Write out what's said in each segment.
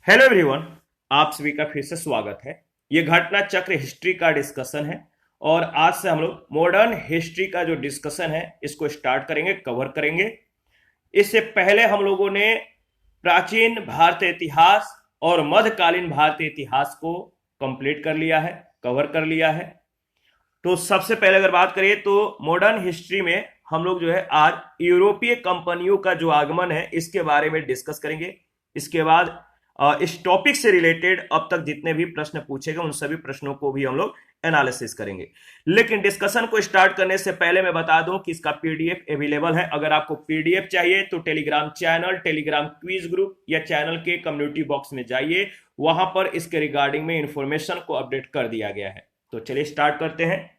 Hello everyone. आप सभी का फिर से स्वागत है। ये घटना चक्र हिस्ट्री का डिस्कशन है और आज से हम लोग मॉडर्न हिस्ट्री का जो डिस्कशन है इसको स्टार्ट करेंगे, कवर करेंगे। इससे पहले हम लोगों ने प्राचीन भारतीय इतिहास और मध्यकालीन भारतीय इतिहास को कंप्लीट कर लिया है, कवर कर लिया है। तो सबसे पहले अगर बात करें तो मॉडर्न हिस्ट्री में हम लोग जो है आज यूरोपीय कंपनियों का जो आगमन है इसके बारे में डिस्कस करेंगे। इसके बाद इस टॉपिक से रिलेटेड अब तक जितने भी प्रश्न पूछे गए उन सभी प्रश्नों को भी हम लोग एनालिसिस करेंगे। लेकिन डिस्कशन को स्टार्ट करने से पहले मैं बता दूं कि इसका पीडीएफ अवेलेबल है। अगर आपको पीडीएफ चाहिए तो Telegram channel, Telegram quiz group या चैनल के कम्युनिटी बॉक्स में जाइए, वहां पर इसके रिगार्डिंग में इंफॉर्मेशन को अपडेट कर दिया गया है। तो चलिए स्टार्ट करते हैं।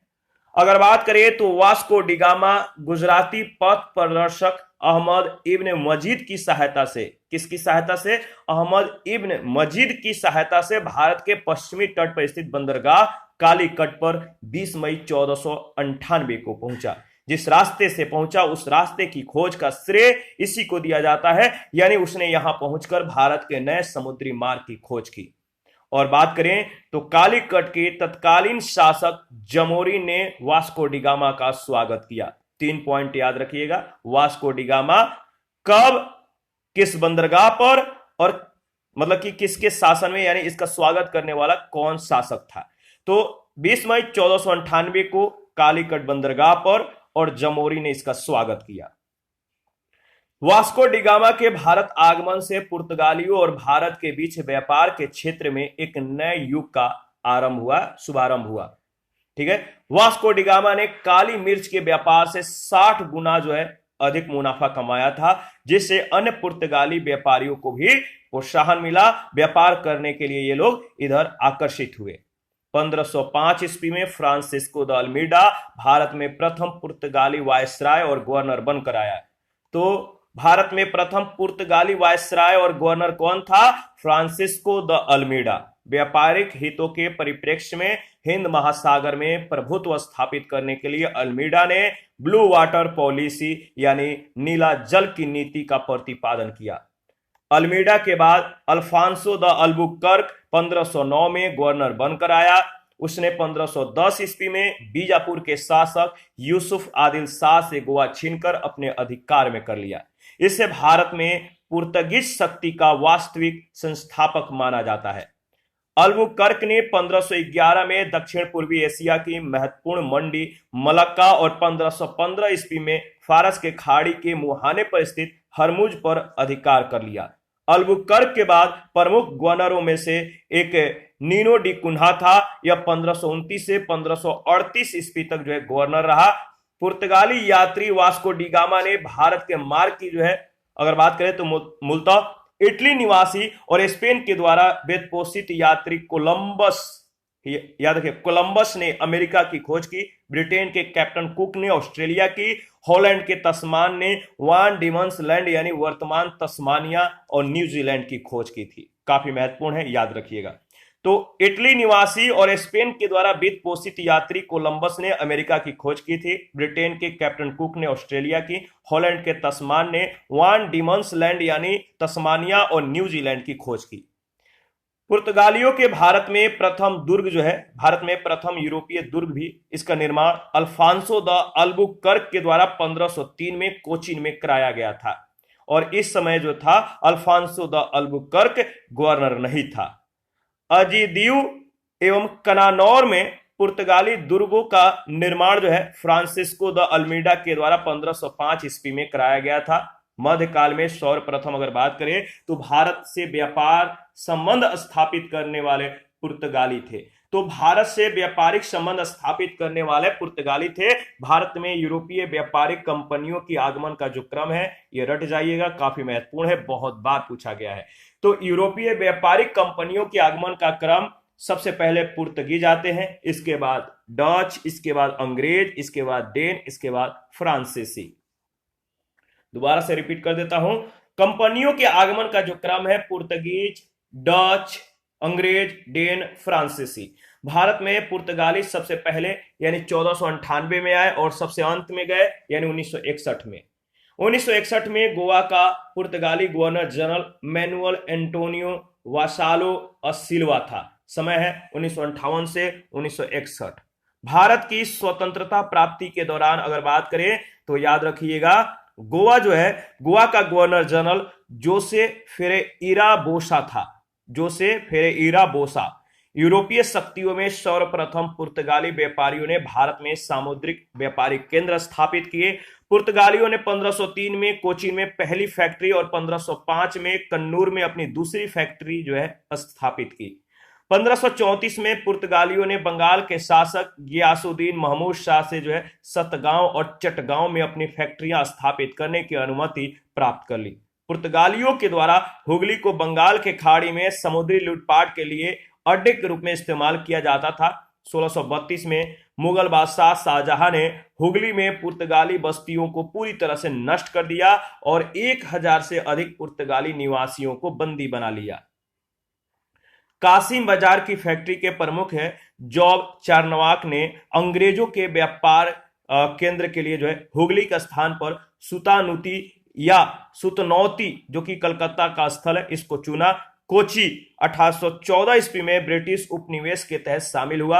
अगर बात करें तो वास्को डिगामा गुजराती पथ प्रदर्शक अहमद इब्न मजीद की सहायता से, किसकी सहायता से? अहमद इब्न मजीद की सहायता से भारत के पश्चिमी तट पर स्थित बंदरगाह कालीकट पर 20 मई 1498 को पहुंचा। जिस रास्ते से पहुंचा उस रास्ते की खोज का श्रेय इसी को दिया जाता है, यानी उसने यहां पहुंचकर भारत के नए समुद्री मार्ग की खोज की। और बात करें तो कालीकट के तत्कालीन शासक जमोरी ने वास्को डिगामा का स्वागत किया। 3 पॉइंट याद रखिएगा। वास्को डिगामा कब, किस बंदरगाह पर और मतलब कि किसके शासन में, यानी इसका स्वागत करने वाला कौन शासक था। तो 20 मई 1498 को कालीकट बंदरगाह पर और जमोरी ने इसका स्वागत किया। वास्को डिगामा के भारत आगमन से पुर्तगालियों और भारत के बीच व्यापार के क्षेत्र में एक नए युग का शुभारंभ हुआ। ठीक है। वास्को डिगामा ने काली मिर्च के व्यापार से 60 गुना जो है अधिक मुनाफा कमाया था, जिससे अन्य पुर्तगाली व्यापारियों को भी प्रोत्साहन मिला। व्यापार करने के लिए ये लोग इधर आकर्षित हुए। 1505 ईस्वी में फ्रांसिस्को द अल्मीडा भारत में प्रथम पुर्तगाली वायसराय और गवर्नर बनकर आया। तो भारत में प्रथम पुर्तगाली वायसराय और गवर्नर कौन था? Francisco de Almeida. व्यापारिक हितों के परिप्रेक्ष्य में हिंद महासागर में प्रभुत्व स्थापित करने के लिए अल्मीडा ने ब्लू वाटर पॉलिसी यानी नीला जल की नीति का प्रतिपादन किया। अल्मीडा के बाद अल्फांसो द अल्बुकर्क 1509 में गवर्नर बनकर आया। उसने 1510 ईस्वी में बीजापुर के शासक यूसुफ आदिल शाह से गोवा छीनकर अपने अधिकार में कर लिया। इसे भारत में पुर्तगीज शक्ति का वास्तविक संस्थापक माना जाता है। अल्बुकर्क ने 1511 में दक्षिण पूर्वी एशिया की महत्वपूर्ण मंडी मलक्का और 1515 ईस्वी में फारस के खाड़ी के मुहाने पर स्थित हरमुज पर अधिकार कर लिया। अल्बुकर्क के बाद प्रमुख गवर्नरों में से एक नीनो डी कुन्हा था। यह 1529 से 1538 ईस्वी तक जो है गवर्नर रहा। पुर्तगाली यात्री वास्को डिगामा ने भारत के मार्ग की जो है अगर बात करें तो मूलतः इटली निवासी और स्पेन के द्वारा वेद पोषित यात्री कोलंबस, याद रखिए कोलंबस ने अमेरिका की खोज की। ब्रिटेन के कैप्टन कुक ने ऑस्ट्रेलिया की। हॉलैंड के तस्मान ने वान डिमंस लैंड यानी वर्तमान तस्मानिया और न्यूजीलैंड की खोज की थी। काफी महत्वपूर्ण है, याद रखिएगा। तो इटली निवासी और स्पेन के द्वारा वित्त पोषित यात्री कोलंबस ने अमेरिका की खोज की थी। ब्रिटेन के कैप्टन कुक ने ऑस्ट्रेलिया की। हॉलैंड के तस्मान ने वान डिमंस लैंड यानी तस्मानिया और न्यूजीलैंड की खोज की। पुर्तगालियों के भारत में प्रथम दुर्ग जो है, भारत में प्रथम यूरोपीय दुर्ग भी, इसका निर्माण अल्फांसो द अल्बुकर्क के द्वारा 1503 में कोचीन में कराया गया था। और इस समय जो था अल्फांसो द अल्बुकर्क गवर्नर नहीं था। अजीदीव एवं कनानौर में पुर्तगाली दुर्गों का निर्माण जो है फ्रांसिस्को द अल्मीडा के द्वारा 1505 ईस्वी में कराया गया था। मध्यकाल में सर्वप्रथम अगर बात करें तो भारत से व्यापार संबंध स्थापित करने वाले पुर्तगाली थे। तो भारत से व्यापारिक संबंध स्थापित करने वाले पुर्तगाली थे। भारत में यूरोपीय व्यापारिक कंपनियों की आगमन का जो क्रम है ये रट जाइएगा, काफी महत्वपूर्ण है, बहुत बार पूछा गया है। तो यूरोपीय व्यापारिक कंपनियों के आगमन का क्रम, सबसे पहले पुर्तगीज आते हैं, इसके बाद डच, इसके बाद अंग्रेज, इसके बाद डेन, इसके बाद फ्रांसीसी। दोबारा से रिपीट कर देता हूं, कंपनियों के आगमन का जो क्रम है पुर्तगीज, डच, अंग्रेज, डेन, फ्रांसीसी। भारत में पुर्तगाली सबसे पहले यानी 1498 में आए और सबसे अंत में गए यानी 1961 में। 1961 में गोवा का पुर्तगाली governor general manual Antonio Vassalo सिल्वा था। समय है 1958 से 1961। भारत की स्वतंत्रता प्राप्ति के दौरान अगर बात करें तो याद रखिएगा, गोवा जो है, गोवा का गवर्नर जनरल जोसे फेरेइरा बोसा था। जोसे फेरेइरा बोसा। यूरोपीय शक्तियों में सर्वप्रथम पुर्तगाली व्यापारियों ने भारत में सामुद्रिक व्यापारिक केंद्र स्थापित किए। पुर्तगालियों ने 1503 में कोचीन में पहली फैक्ट्री और 1505 में कन्नूर में अपनी दूसरी फैक्ट्री जो है स्थापित की। 1534 में पुर्तगालियों ने बंगाल के शासक गियासुद्दीन महमूद शाह से जो है सतगांव और चटगांव में अपनी फैक्ट्रियां स्थापित करने की अनुमति प्राप्त कर ली। पुर्तगालियों के द्वारा हुगली को बंगाल के खाड़ी में समुद्री लूटपाट के लिए अड्डे के रूप में इस्तेमाल किया जाता था। 1632 में मुगल बादशाह शाहजहां ने हुगली में पुर्तगाली बस्तियों को पूरी तरह से नष्ट कर दिया और 1000 से अधिक पुर्तगाली निवासियों को बंदी बना लिया। कासिम बाजार की फैक्ट्री के प्रमुख है जॉब चारनवाक ने अंग्रेजों के व्यापार केंद्र के लिए जो है हुगली के स्थान पर सुतानुती या सुतनौती, जो कि कलकत्ता का स्थल है, इसको चुना। कोची 1814 ईस्वी में ब्रिटिश उपनिवेश के तहत शामिल हुआ।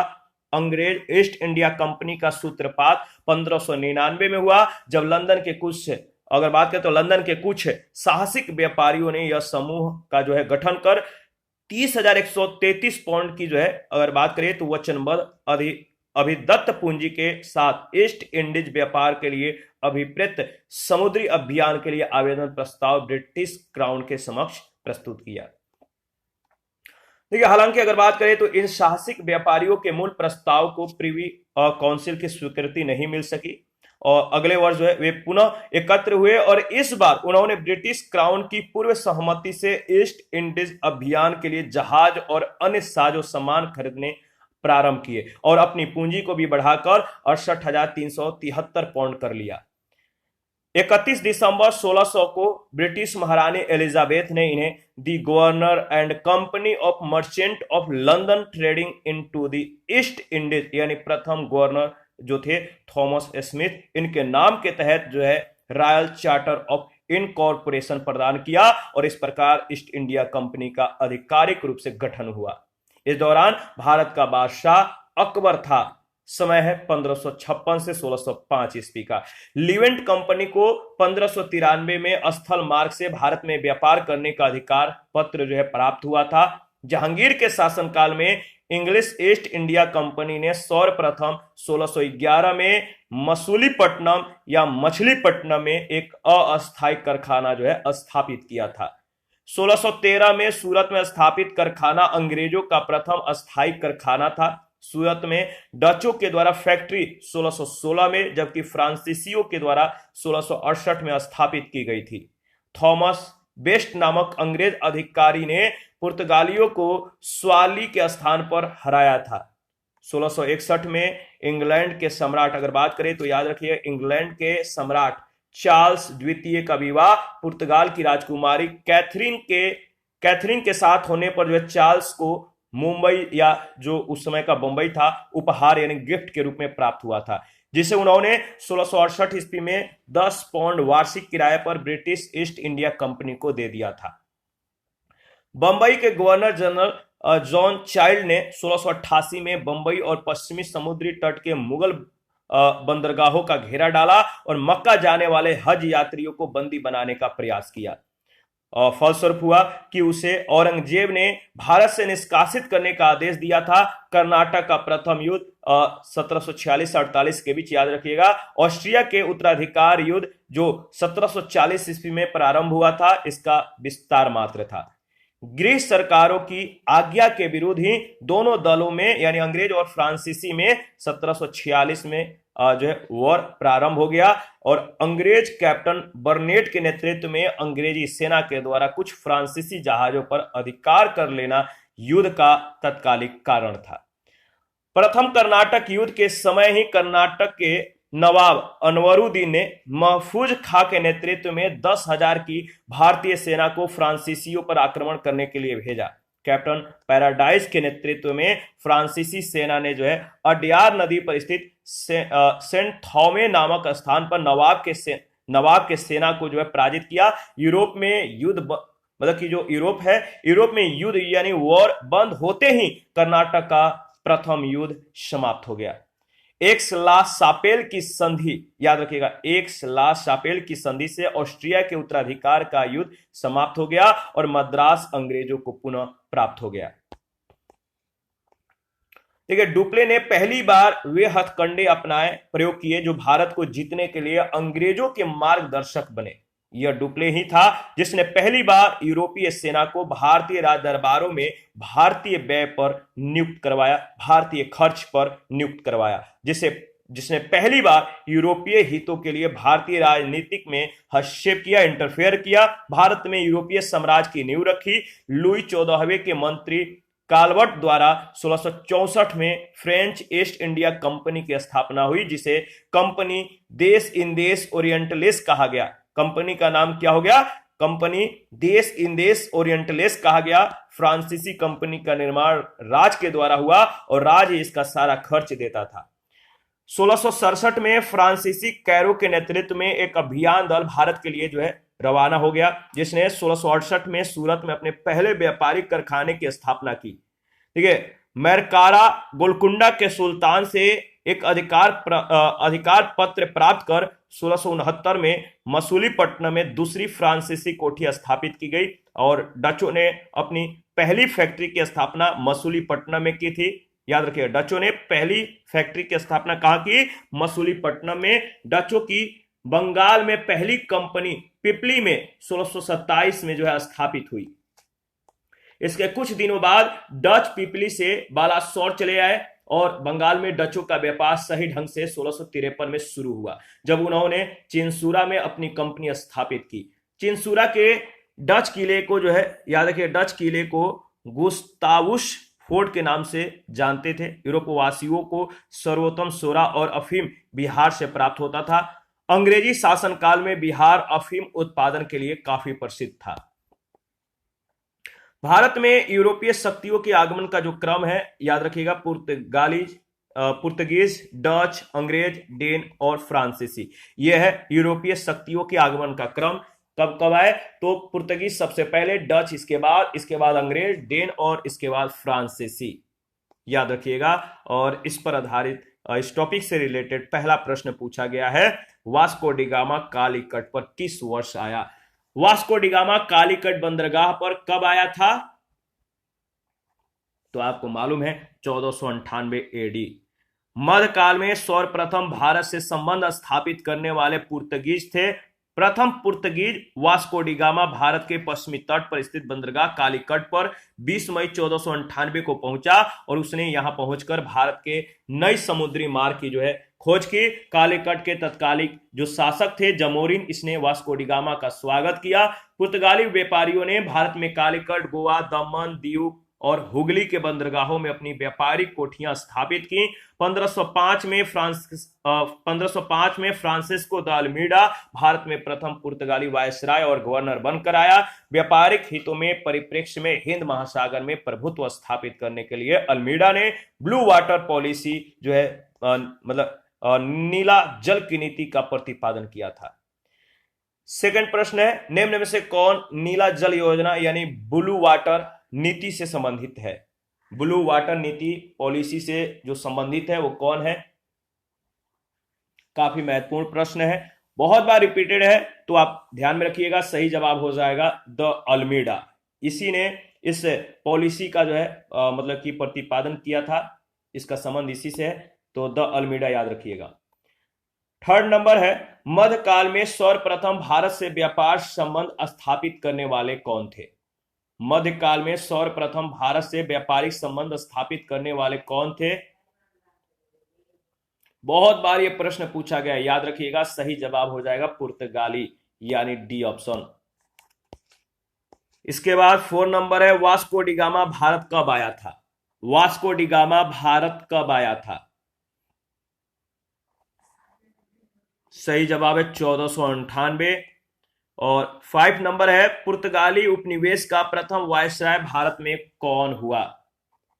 अंग्रेज ईस्ट इंडिया कंपनी का सूत्रपात 1599 में हुआ, जब लंदन के कुछ, अगर बात करें तो लंदन के कुछ साहसिक व्यापारियों ने यह समूह का जो है गठन कर 30,133 पाउंड की जो है अगर बात करें तो वचनबद्ध अभिदत्त पूंजी के साथ ईस्ट इंडीज व्यापार के लिए अभिप्रेत समुद्री अभियान के लिए आवेदन प्रस्ताव ब्रिटिश क्राउन के समक्ष प्रस्तुत किया। देखिए, हालांकि अगर बात करें तो इन साहसिक व्यापारियों के मूल प्रस्ताव को प्रिवी काउंसिल की स्वीकृति नहीं मिल सकी और अगले वर्ष जो है वे पुनः एकत्र हुए और इस बार उन्होंने ब्रिटिश क्राउन की पूर्व सहमति से ईस्ट इंडीज अभियान के लिए जहाज और अन्य साजो सामान खरीदने प्रारंभ किए और अपनी पूंजी को भी बढ़ाकर 68,373 पाउंड कर लिया। 31 दिसंबर 1600 को ब्रिटिश महारानी एलिजाबेथ ने इन्हें the governor and company of merchant of London trading into the East Indies, यानी प्रथम गवर्नर जो थे थॉमस स्मिथ, इनके नाम के तहत जो है रॉयल चार्टर ऑफ इनकॉर्पोरेशन प्रदान किया और इस प्रकार ईस्ट इंडिया कंपनी का आधिकारिक रूप से गठन हुआ। इस दौरान भारत का बादशाह अकबर था। समय है 1556 से 1605 ईस्वी का। लिवेंट कंपनी को 1593 में स्थल मार्ग से भारत में व्यापार करने का अधिकार पत्र जो है प्राप्त हुआ था। जहांगीर के शासनकाल में इंग्लिश ईस्ट इंडिया कंपनी ने सर्वप्रथम 1611 में मसूलीपट्टनम या मछलीपट्टनम में एक अस्थायी कारखाना जो है स्थापित किया था। 1613 में सूरत में स्थापित कारखाना अंग्रेजों का प्रथम अस्थायी कारखाना था। सूरत में डचों के द्वारा फैक्ट्री 1616 में, जबकि फ्रांसीसियों के द्वारा 1668 में स्थापित की गई थी। थॉमस बेस्ट नामक अंग्रेज अधिकारी ने पुर्तगालियों को स्वाली के स्थान पर हराया था। 1661 में इंग्लैंड के सम्राट, अगर बात करें तो याद रखिए, इंग्लैंड के सम्राट चार्ल्स द्वितीय का विवाह पुर्तगाल की राजकुमारी कैथरीन के साथ होने पर जो है चार्ल्स को मुंबई, या जो उस समय का बंबई था, उपहार यानी गिफ्ट के रूप में प्राप्त हुआ था, जिसे उन्होंने 1668 ईस्वी में 10 पाउंड वार्षिक किराए पर ब्रिटिश ईस्ट इंडिया कंपनी को दे दिया था। बंबई के गवर्नर जनरल जॉन चाइल्ड ने 1688 में बंबई और पश्चिमी समुद्री तट के मुगल बंदरगाहों का घेरा डाला और मक्का जाने वाले हज यात्रियों को बंदी बनाने का प्रयास किया। फलस्वरूप हुआ कि उसे औरंगजेब ने भारत से निष्कासित करने का आदेश दिया था। कर्नाटक का प्रथम युद्ध 1746-48 के बीच, याद रखिएगा, ऑस्ट्रिया के उत्तराधिकार युद्ध जो 1740 ईस्वी में प्रारंभ हुआ था, इसका विस्तार मात्र था। गृह सरकारों की आज्ञा के विरुद्ध ही दोनों दलों में, यानी अंग्रेज और फ्रांसीसी में 1746 में जो है वॉर प्रारंभ हो गया और अंग्रेज कैप्टन बर्नेट के नेतृत्व में अंग्रेजी सेना के द्वारा कुछ फ्रांसीसी जहाजों पर अधिकार कर लेना युद्ध का तत्कालिक कारण था। प्रथम कर्नाटक युद्ध के समय ही कर्नाटक के नवाब अनवरुद्दीन ने महफूज खां के नेतृत्व में 10,000 की भारतीय सेना को फ्रांसीसियों पर आक्रमण करने के लिए भेजा। कैप्टन पैराडाइज के नेतृत्व में फ्रांसीसी सेना ने जो है अडयार नदी पर स्थित सेंट थॉमे नामक स्थान पर नवाब के सेना को जो है पराजित किया। यूरोप में युद्ध मतलब कि जो यूरोप है, यूरोप में युद्ध यानी वॉर बंद होते ही कर्नाटक का प्रथम युद्ध समाप्त हो गया। एक्स-ला-शापेल की संधि, याद रखिएगा, एक्स-ला-शापेल की संधि से ऑस्ट्रिया के उत्तराधिकार का युद्ध समाप्त हो गया और मद्रास अंग्रेजों को पुनः प्राप्त हो गया। देखिए, डुप्ले ने पहली बार वे हथकंडे अपनाए, प्रयोग किए जो भारत को जीतने के लिए अंग्रेजों के मार्गदर्शक बने। यह डुप्ले ही था जिसने पहली बार यूरोपीय सेना को भारतीय राज दरबारों में भारतीय व्यय पर नियुक्त करवाया, भारतीय खर्च पर नियुक्त करवाया, जिसने पहली बार यूरोपीय हितों के लिए भारतीय राजनीतिक में हस्तक्षेप किया, इंटरफेयर किया, भारत में यूरोपीय साम्राज्य की नींव रखी। लुई 14वें के मंत्री काल्वर्ट द्वारा 1664 में फ्रेंच ईस्ट इंडिया कंपनी की स्थापना हुई, जिसे कंपनी देश इंदेश ओरिएंटलिस कहा गया। कंपनी का नाम क्या हो गया? कंपनी देश इंदेश ओरिएंटलिस कहा गया। फ्रांसीसी कंपनी का निर्माण राज के द्वारा हुआ और राज इसका सारा खर्च देता था। 1667 में फ्रांसीसी कैरो के नेतृत्व में एक अभियान दल भारत के लिए जो है रवाना हो गया, जिसने 1668 में सूरत में अपने पहले व्यापारिक कारखाने की स्थापना की। ठीक है, मैरकारा गोलकुंडा के सुल्तान से एक अधिकार पत्र प्राप्त कर 1669 में मसूलीपट्टनम में दूसरी फ्रांसीसी कोठी स्थापित की गई और डचों ने अपनी पहली फैक्ट्री की स्थापना मसूलीपट्टनम में की थी। याद रखिए, डचों ने पहली फैक्ट्री की स्थापना कहाँ की? मसूलीपट्टनम में। डचों की बंगाल में पहली कंपनी पिपली में 1627 में जो है स्थापित हुई। इसके कुछ दिनों बाद डच पिपली से बालासोर चले आए और बंगाल में डचों का व्यापार सही ढंग से 1653 में शुरू हुआ, जब उन्होंने चिंसूरा में अपनी कंपनी स्थापित की। चिंसूरा के डच किले को जो है, याद रखिए, डच किले को गुस्तावुस फोर्ट के नाम से जानते थे। यूरोपवासियों को सर्वोत्तम सोरा और अफीम बिहार से प्राप्त होता था। अंग्रेजी शासनकाल में बिहार अफीम उत्पादन के लिए काफी प्रसिद्ध था। भारत में यूरोपीय शक्तियों के आगमन का जो क्रम है, याद रखिएगा, पुर्तगीज, डच, अंग्रेज, डेन और फ्रांसीसी, यह है यूरोपीय शक्तियों के आगमन का क्रम। कब कब आए? तो पुर्तगीज सबसे पहले, डच इसके बाद अंग्रेज, डेन और इसके बाद फ्रांसीसी, याद रखिएगा। और इस पर आधारित इस टॉपिक से रिलेटेड पहला प्रश्न पूछा गया है, वास्को डी गामा कालीकट पर किस वर्ष आया? वास्को डी गामा कालीकट बंदरगाह पर कब आया था? तो आपको मालूम है 1498 एडी। मध्यकाल में सर्वप्रथम भारत से संबंध स्थापित करने वाले पुर्तगीज थे। प्रथम Portuguese Vasco D gamma Bharat के पश्चिमी तट पर स्थित बंदरगाह कालीकट पर 20 मई 1498 को पहुंचा और उसने यहां पहुंचकर भारत के नई समुद्री मार्ग की जो है खोज की। कालीकट के तत्कालिक जो शासक थे जमोरिन, इसने वास्को डी गामा का स्वागत किया। पुर्तगाली व्यापारियों ने भारत में कालीकट, गोवा, दमन, दीव और हुगली के बंदरगाहों में अपनी व्यापारिक कोठियां स्थापित की। 1505 में फ्रांसिस्को द अल्मीडा भारत में प्रथम पुर्तगाली वायसराय और गवर्नर बनकर आया। व्यापारिक हितों में परिप्रेक्ष्य में हिंद महासागर में प्रभुत्व स्थापित करने के लिए अल्मीडा ने ब्लू वाटर पॉलिसी जो है मतलब नीला जल की नीति का प्रतिपादन किया था। सेकंड प्रश्न है, निम्न में से कौन नीला जल योजना यानी ब्लू वाटर नीति से संबंधित है? ब्लू वाटर नीति पॉलिसी से जो संबंधित है वो कौन है? काफी महत्वपूर्ण प्रश्न है, बहुत बार रिपीटेड है, तो आप ध्यान में रखिएगा। सही जवाब हो जाएगा द अल्मीडा। इसी ने इस पॉलिसी का जो है मतलब कि प्रतिपादन किया था, इसका संबंध इसी से है, तो द अल्मीडा याद रखिएगा। थर्ड नंबर है, मध्यकाल में सर्वप्रथम भारत से व्यापार संबंध स्थापित करने वाले कौन थे? मध्यकाल में सर्वप्रथम भारत से व्यापारिक संबंध स्थापित करने वाले कौन थे? बहुत बार यह प्रश्न पूछा गया, याद रखिएगा। सही जवाब हो जाएगा पुर्तगाली, यानी डी ऑप्शन। इसके बाद 4 नंबर है, वास्को डी गामा भारत कब आया था? वास्को डी गामा भारत कब आया था? सही जवाब है 1498। और 5 नंबर है, पुर्तगाली उपनिवेश का प्रथम वायसराय भारत में कौन हुआ?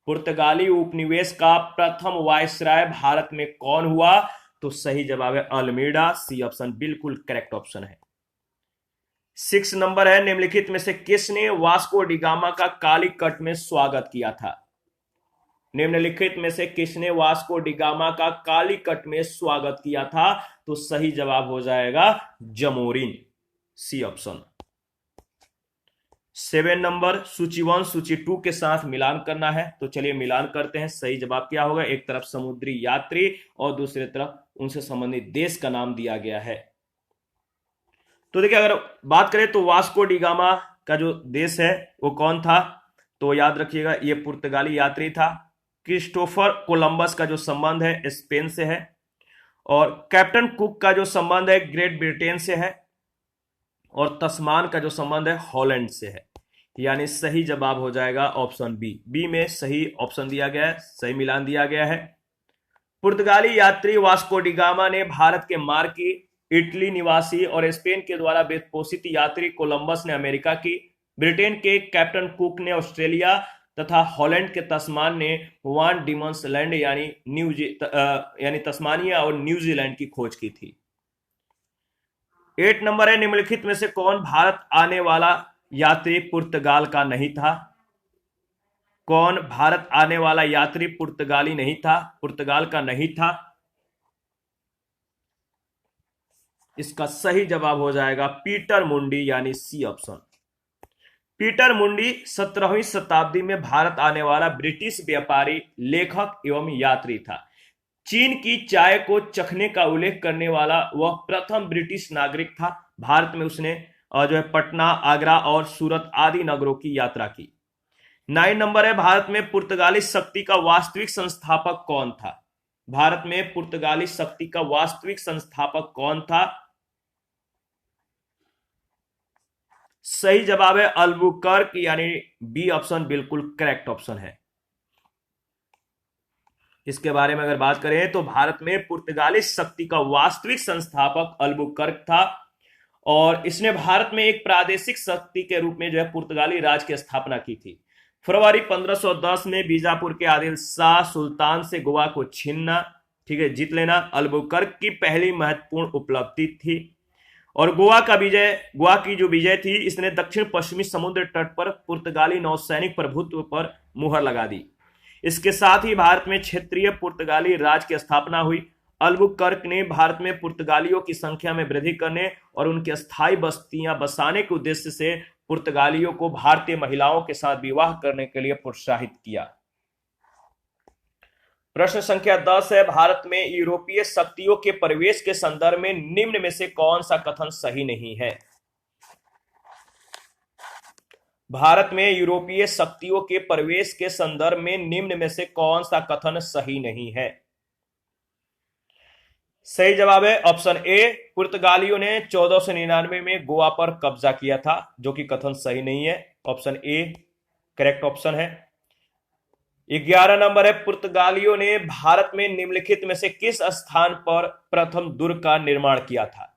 पुर्तगाली उपनिवेश का प्रथम वायसराय भारत में कौन हुआ? तो सही जवाब है अल्मीडा, सी ऑप्शन बिल्कुल करेक्ट ऑप्शन है। 6 नंबर है, निम्नलिखित में से किसने वास्को डिगामा का कालीकट में स्वागत किया था? निम्नलिखित में से किसने वास्को डिगामा का कालीकट में स्वागत किया था? तो सही जवाब हो जाएगा जमोरिन, सी ऑप्शन। 7 नंबर, सूची 1 सूची 2 के साथ मिलान करना है, तो चलिए मिलान करते हैं। सही जवाब क्या होगा? एक तरफ समुद्री यात्री और दूसरी तरफ उनसे संबंधित देश का नाम दिया गया है। तो देखिए, अगर बात करें तो वास्को डिगामा का जो देश है वो कौन था? तो याद रखिएगा, ये पुर्तगाली यात्री था। क्रिस्टोफर कोलंबस का जो संबंध है स्पेन से है, और कैप्टन कुक का जो संबंध है ग्रेट ब्रिटेन से है, और तस्मान का जो संबंध है हॉलैंड से है। यानी सही जवाब हो जाएगा ऑप्शन बी। बी में सही ऑप्शन दिया गया है, सही मिलान दिया गया है। पुर्तगाली यात्री वास्को डिगामा ने भारत के मार्की, इटली निवासी और स्पेन के द्वारा पोषित यात्री कोलंबस ने अमेरिका की, ब्रिटेन के कैप्टन कुक ने ऑस्ट्रेलिया तथा हॉलैंड के तस्मान ने वान डिमंस लैंड यानी तस्मानिया और न्यूजीलैंड की खोज की थी। 8 नंबर है, निम्नलिखित में से कौन भारत आने वाला यात्री पुर्तगाल का नहीं था? कौन भारत आने वाला यात्री पुर्तगाली नहीं था, पुर्तगाल का नहीं था? इसका सही जवाब हो जाएगा पीटर मुंडी, यानी सी ऑप्शन। पीटर मुंडी 17वीं शताब्दी में भारत आने वाला ब्रिटिश व्यापारी, लेखक एवं यात्री था। चीन की चाय को चखने का उल्लेख करने वाला वह प्रथम ब्रिटिश नागरिक था। भारत में उसने जो है पटना, आगरा और सूरत आदि नगरों की यात्रा की। 9 नंबर है, भारत में पुर्तगाली शक्ति का वास्तविक संस्थापक कौन था? भारत में पुर्तगाली शक्ति का वास्तविक संस्थापक कौन था? सही जवाब है अल्बुकर्क, यानी बी ऑप्शन बिल्कुल करेक्ट ऑप्शन है। इसके बारे में अगर बात करें तो भारत में पुर्तगाली शक्ति का वास्तविक संस्थापक अल्बुकर्क था, और इसने भारत में एक प्रादेशिक शक्ति के रूप में जो है पुर्तगाली राज की स्थापना की थी। फरवरी 1510 में बीजापुर के आदिल शाह सुल्तान से गोवा को छीनना, ठीक है, जीत लेना अल्बुकर्क की पहली महत्वपूर्ण उपलब्धि थी। और गोवा की जो विजय थी, इसने दक्षिण पश्चिमी समुद्र तट पर पुर्तगाली नौसैनिक प्रभुत्व पर मुहर लगा दी। इसके साथ ही भारत में क्षेत्रीय पुर्तगाली राज की स्थापना हुई। अल्बुकर्क ने भारत में पुर्तगालियों की संख्या में वृद्धि करने और उनकी अस्थायी बस्तियां बसाने के उद्देश्य से पुर्तगालियों को भारतीय महिलाओं के साथ विवाह करने के लिए प्रोत्साहित किया। प्रश्न संख्या 10 है, भारत में यूरोपीय शक्तियों के प्रवेश के संदर्भ में निम्न में से कौन सा कथन सही नहीं है? भारत में यूरोपीय शक्तियों के प्रवेश के संदर्भ में निम्न में से कौन सा कथन सही नहीं है? सही जवाब है ऑप्शन ए, पुर्तगालियों ने 1499 में गोवा पर कब्जा किया था, जो कि कथन सही नहीं है। ऑप्शन ए करेक्ट ऑप्शन है। 11 नंबर है, पुर्तगालियों ने भारत में निम्नलिखित में से किस स्थान पर प्रथम दुर्ग का निर्माण किया था?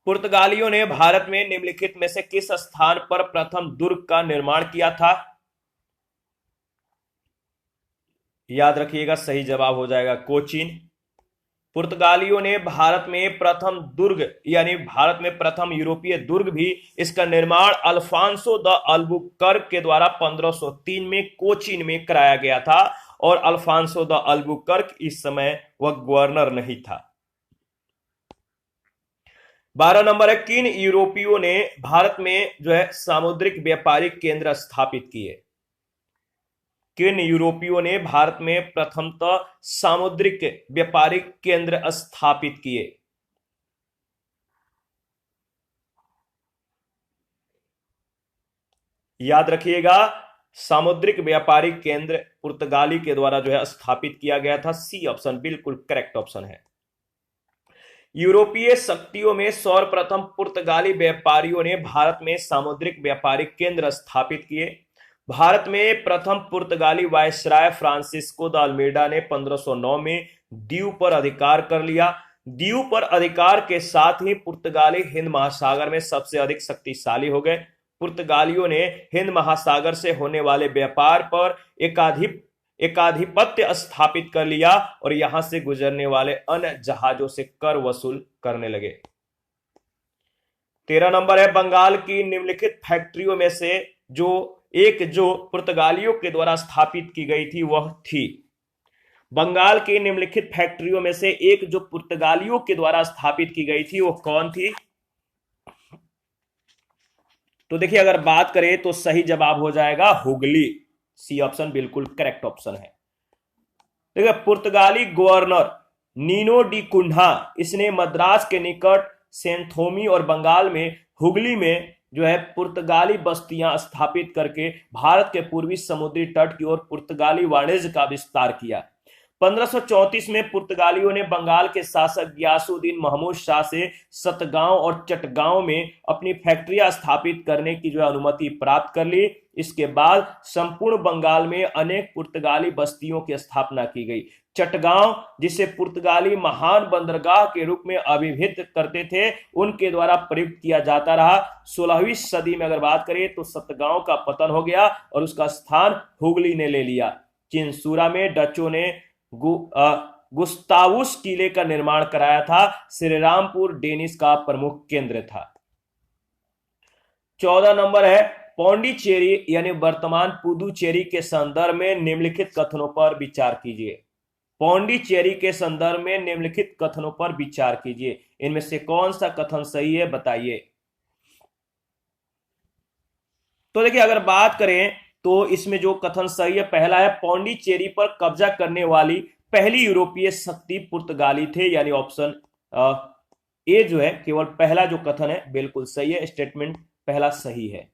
पुर्तगालियों ने भारत में निम्नलिखित में से किस स्थान पर प्रथम दुर्ग का निर्माण किया था? याद रखिएगा, सही जवाब हो जाएगा कोचीन। पुर्तगालियों ने भारत में प्रथम दुर्ग, यानी भारत में प्रथम यूरोपीय दुर्ग भी, इसका निर्माण अल्फांसो द अल्बुकर्क के द्वारा 1503 में कोचीन में कराया गया था, और अल्फांसो द अल्बुकर्क इस समय वह गवर्नर नहीं था। 12 नंबर है, किन यूरोपियों ने भारत में जो है सामुद्रिक व्यापारिक केंद्र स्थापित किए? किन यूरोपियों ने भारत में प्रथमतः सामुद्रिक व्यापारिक केंद्र स्थापित किए? याद रखिएगा, सामुद्रिक व्यापारिक केंद्र पुर्तगाली के द्वारा जो है स्थापित किया गया था। सी ऑप्शन बिल्कुल करेक्ट ऑप्शन है। यूरोपीय शक्तियों में सर्वप्रथम पुर्तगाली व्यापारियों ने भारत में सामुद्रिक व्यापारिक केंद्र स्थापित किए। भारत में प्रथम पुर्तगाली वायसराय फ्रांसिस्को द अल्मेडा ने 1509 में दीव पर अधिकार कर लिया। दीव पर अधिकार के साथ ही पुर्तगाली हिंद महासागर में सबसे अधिक शक्तिशाली हो गए। पुर्तगालियों ने हिंद महासागर से होने वाले व्यापार पर एकाधिपत्य स्थापित कर लिया और यहां से गुजरने वाले अन्य जहाजों से कर वसूल करने लगे। 13 नंबर है बंगाल की निम्नलिखित फैक्ट्रियों में से जो पुर्तगालियों के द्वारा स्थापित की गई थी वह थी। बंगाल की निम्नलिखित फैक्ट्रियों में से एक जो पुर्तगालियों के द्वारा स्थापित की गई थी वो कौन थी? तो देखिए अगर बात करें तो सही जवाब हो जाएगा हुगली। सी ऑप्शन बिल्कुल करेक्ट ऑप्शन है। देखिए पुर्तगाली गवर्नर नीनो डी कुंडा, इसने मद्रास के निकट सेंथोमी और बंगाल में हुगली में जो है पुर्तगाली बस्तियां स्थापित करके भारत के पूर्वी समुद्री तट की ओर पुर्तगाली वाणिज्य का विस्तार किया। 1534 में पुर्तगालियों ने बंगाल के शासक गियासुद्दीन महमूद शाह से सतगांव और चटगांव में अपनी फैक्ट्रियां स्थापित करने की जो अनुमति प्राप्त कर ली। इसके बाद संपूर्ण बंगाल में अनेक पुर्तगाली बस्तियों की स्थापना की गई। चटगांव, जिसे पुर्तगाली महान बंदरगाह के रूप में अभिहित करते थे, उनके द्वारा प्रयुक्त किया जाता रहा। 16वीं सदी में अगर बात करें तो सतगांव का पतन हो गया और उसका स्थान हुगली ने ले लिया। चिंसूरा में डचों ने गुस्तावुस किले का निर्माण कराया था। श्रीरामपुर डेनिस का प्रमुख केंद्र था। 14 नंबर है पौंडीचेरी यानी वर्तमान पुदुचेरी के संदर्भ में निम्नलिखित कथनों पर विचार कीजिए। पौंडीचेरी के संदर्भ में निम्नलिखित कथनों पर विचार कीजिए। इनमें से कौन सा कथन सही है बताइए। तो देखिए अगर बात करें तो इसमें जो कथन सही है पहला है पौंडीचेरी पर कब्जा करने वाली पहली यूरोपीय शक्ति पुर्तगाली थे, यानी ऑप्शन ए जो है केवल पहला जो कथन है बिल्कुल सही है। स्टेटमेंट पहला सही है।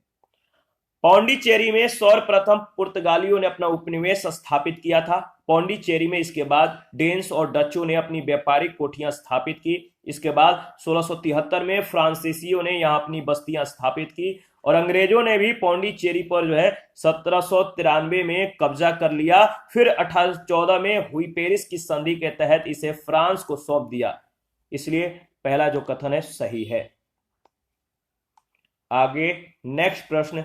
पौंडीचेरी में सर्वप्रथम पुर्तगालियों ने अपना उपनिवेश स्थापित किया था। पौंडीचेरी में इसके बाद डेन्स और डचों ने अपनी व्यापारिक कोठियां स्थापित की। इसके बाद 1673 में फ्रांसीसियों ने यहां अपनी बस्तियां स्थापित की और अंग्रेजों ने भी पौंडीचेरी पर जो है 1793 में कब्जा कर लिया। फिर 1814 में हुई पेरिस की संधि के तहत इसे फ्रांस को सौंप दिया। इसलिए पहला जो कथन है सही है। आगे नेक्स्ट प्रश्न,